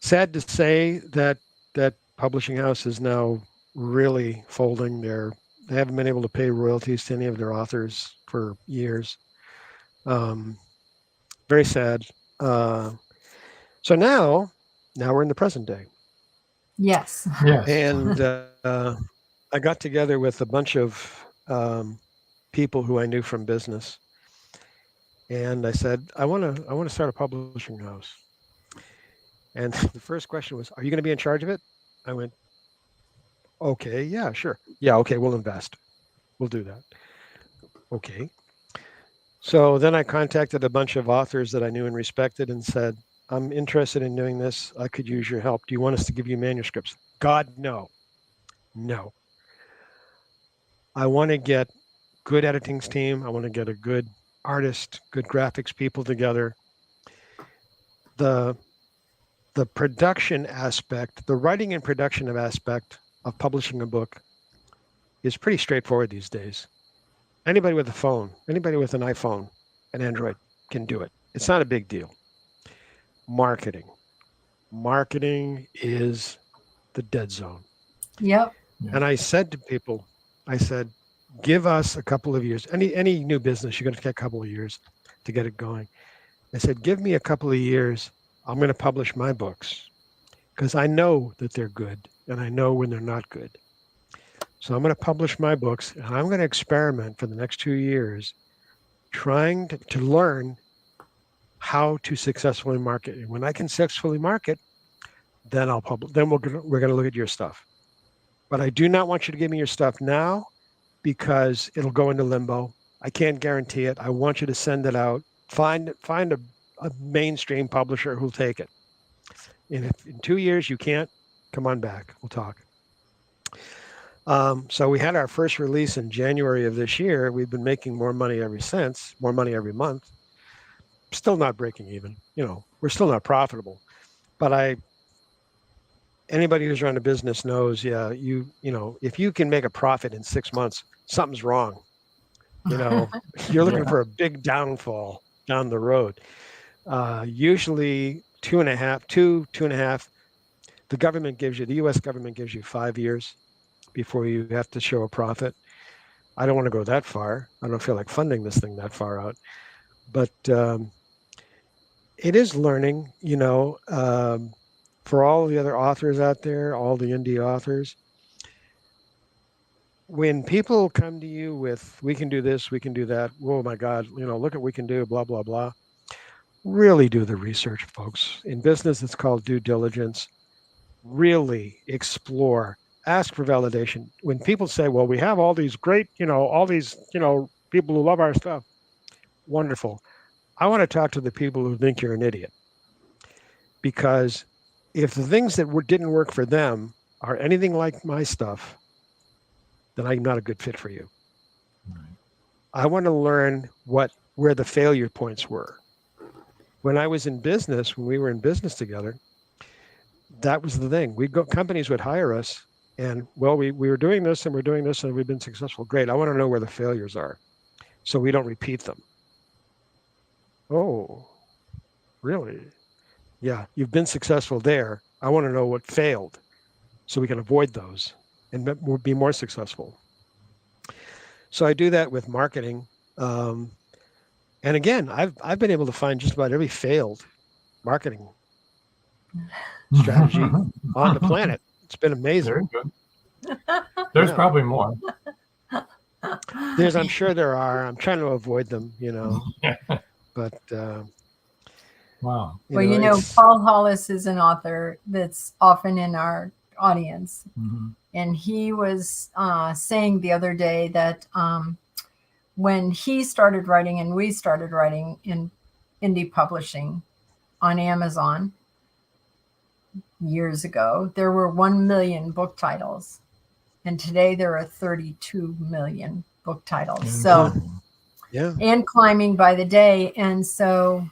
Sad to say that publishing house is now really folding. They haven't been able to pay royalties to any of their authors for years. Very sad. So now we're in the present day. Yes. And I got together with a bunch of people who I knew from business, and I said, I want to start a publishing house. And the first question was, are you going to be in charge of it? I went, okay, yeah, sure. Yeah, okay, we'll invest. We'll do that. Okay. So then I contacted a bunch of authors that I knew and respected and said, I'm interested in doing this. I could use your help. Do you want us to give you manuscripts? God, no. No. I want to get good editing team. I want to get a good artist, good graphics people together. The production aspect, the writing and production aspect of publishing a book is pretty straightforward these days. Anybody with a phone, anybody with an iPhone, an Android can do it. It's not a big deal. Marketing is the dead zone. Yep. And I said to people, give us a couple of years. Any new business, you're going to take a couple of years to get it going. I said, give me a couple of years. I'm going to publish my books because I know that they're good and I know when they're not good. So I'm going to publish my books and I'm going to experiment for the next 2 years trying to learn how to successfully market. And when I can successfully market, then I'll publish. Then we're going to look at your stuff. But I do not want you to give me your stuff now because it'll go into limbo. I can't guarantee it. I want you to send it out. Find a mainstream publisher who'll take it. And if in 2 years you can't, come on back. We'll talk. So we had our first release in January of this year. We've been making more money ever since, more money every month. Still not breaking even. We're still not profitable. But anybody who's run a business knows, if you can make a profit in 6 months, something's wrong. You're looking for a big downfall down the road. Usually 2.5. The U.S. government gives you 5 years before you have to show a profit. I don't want to go that far. I don't feel like funding this thing that far out. But it is learning, for all the other authors out there, all the indie authors. When people come to you with, we can do this, we can do that. Oh my God, look at what we can do, blah, blah, blah. really do the research, folks. In business, it's called due diligence. Really explore, ask for validation. When people say, well, we have all these great, all these, people who love our stuff, wonderful. I want to talk to the people who think you're an idiot. Because if the things that didn't work for them are anything like my stuff, then I'm not a good fit for you. Right. I want to learn where the failure points were. When I was in business, when we were in business together, that was the thing. Companies would hire us, and well, we were doing this and we're doing this and we've been successful. Great. I want to know where the failures are, so we don't repeat them. Oh, really? Yeah, you've been successful there. I want to know what failed, so we can avoid those and be more successful. So I do that with marketing. And again, I've been able to find just about every failed marketing strategy on the planet. It's been amazing. Very good. There's probably more. I'm sure there are. I'm trying to avoid them, But wow. Well, Paul Hollis is an author that's often in our audience, and he was saying the other day that when he started writing and we started writing in indie publishing on Amazon years ago, there were 1 million book titles, and today there are 32 million book titles. So, and climbing by the day. And so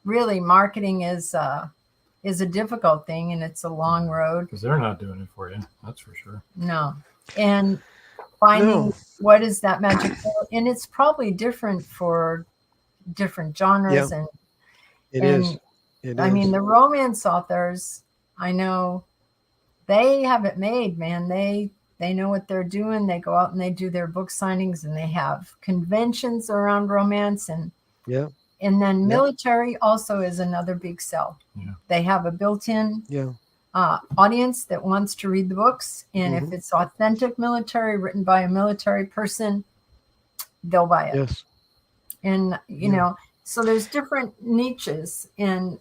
really marketing is a difficult thing, and it's a long road. Because they're not doing it for you. That's for sure. No. And finding what is that magic, and it's probably different for different genres. Yeah. And it is. I mean, the romance authors, I know they have it made, man. They know what they're doing. They go out and they do their book signings, and they have conventions around romance. And then military also is another big sell. Yeah. They have a built-in audience that wants to read the books. And if it's authentic military, written by a military person, they'll buy it. Yes. And, so there's different niches, and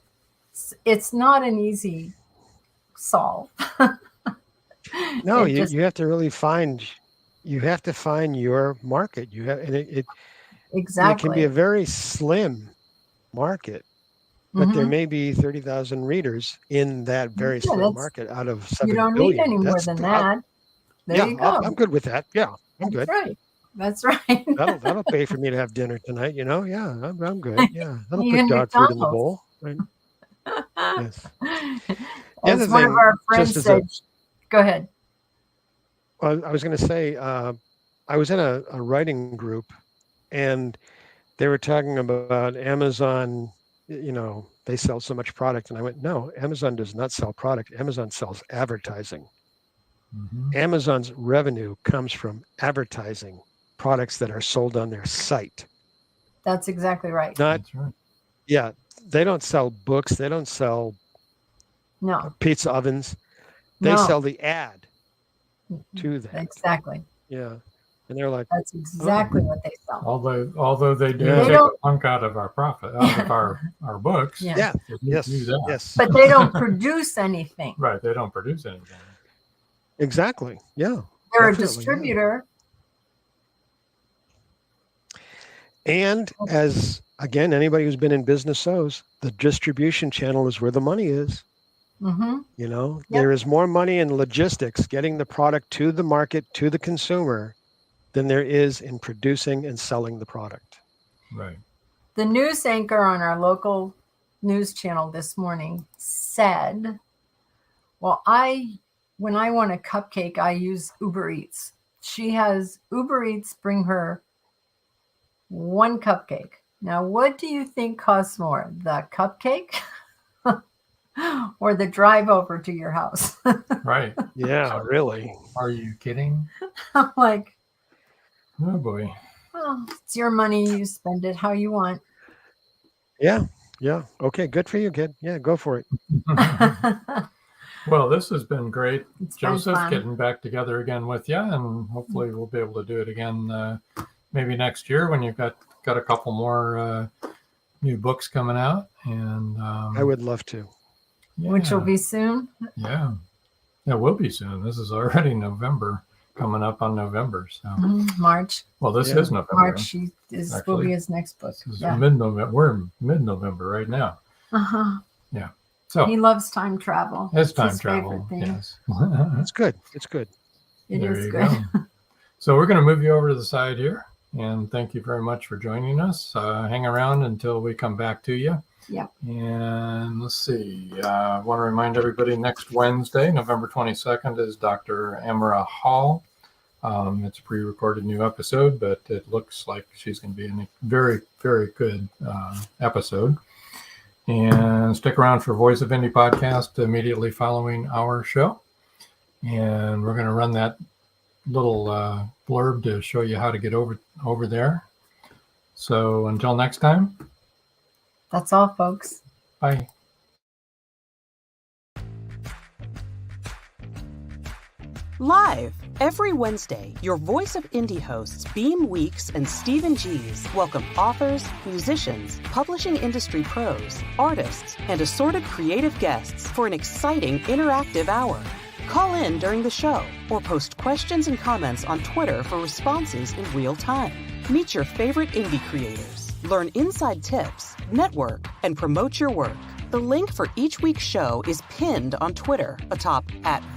it's not an easy solve. No, you have to really find your market. You have, and it can be a very slim market, but there may be 30,000 readers in that very slim market out of 7 billion. You don't need any more than that. There you go. I'm good with that. Yeah, I'm good. That's right. That'll pay for me to have dinner tonight. Yeah, I'm good. Yeah, that'll put dog food in the bowl. Right? Yes. As one of our friends said, go ahead. Well, I was going to say, I was in a writing group, and they were talking about Amazon. They sell so much product, and I went, no, Amazon does not sell product. Amazon sells advertising. Amazon's revenue comes from advertising products that are sold on their site. That's exactly right. That's right. Yeah, they don't sell books. They don't sell pizza ovens. They sell the ad to that. Exactly. Yeah, and they're like, that's exactly what they sell. Although they do take a hunk out of our profit, out of our books. Yes. But they don't produce anything. Right, they don't produce anything. Exactly. Yeah. They're a distributor. And as, again, anybody who's been in business knows, the distribution channel is where the money is. There is more money in logistics, getting the product to the market, to the consumer, than there is in producing and selling the product. Right. The news anchor on our local news channel this morning said, well, when I want a cupcake, I use Uber Eats. She has Uber Eats bring her 1 cupcake. Now, what do you think costs more, the cupcake or the drive over to your house? Right. Yeah, really. Are you kidding? I'm like, oh boy. Well, it's your money. You spend it how you want. Yeah. Okay, good for you, kid. Yeah, go for it. Well, this has been great. It's Joseph, getting back together again with you, and hopefully we'll be able to do it again maybe next year when you've got a couple more new books coming out, and I would love to. Yeah, Which will be soon. Yeah, it will be soon. This is already November, coming up on November. So March. Well, this is November. March will be his next book. This is mid-November. We're in mid-November right now. Yeah. So he loves time travel. It's time his travel. favorite thing. Yes. It's good. It's good. It There is you good. go. So we're going to move you over to the side here, and thank you very much for joining us. Hang around until we come back to you. Yeah. And let's see. I want to remind everybody next Wednesday, November 22nd, is Dr. Amara Hall. It's a pre-recorded new episode, but it looks like she's going to be a very, very good episode. And stick around for Voice of Indie podcast immediately following our show. And we're going to run that little blurb to show you how to get over there. So until next time. That's all, folks. Bye. Live every Wednesday, your Voice of Indie hosts Beam Weeks and Stephen Gees welcome authors, musicians, publishing industry pros, artists, and assorted creative guests for an exciting interactive hour. Call in during the show or post questions and comments on Twitter for responses in real time. Meet your favorite indie creators, learn inside tips, network, and promote your work. The link for each week's show is pinned on Twitter atop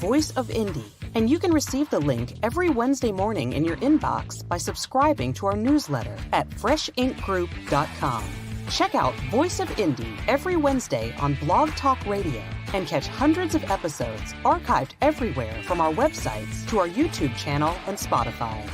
@VoiceOfIndie. And you can receive the link every Wednesday morning in your inbox by subscribing to our newsletter at freshinkgroup.com. Check out Voice of Indie every Wednesday on Blog Talk Radio and catch hundreds of episodes archived everywhere from our websites to our YouTube channel and Spotify.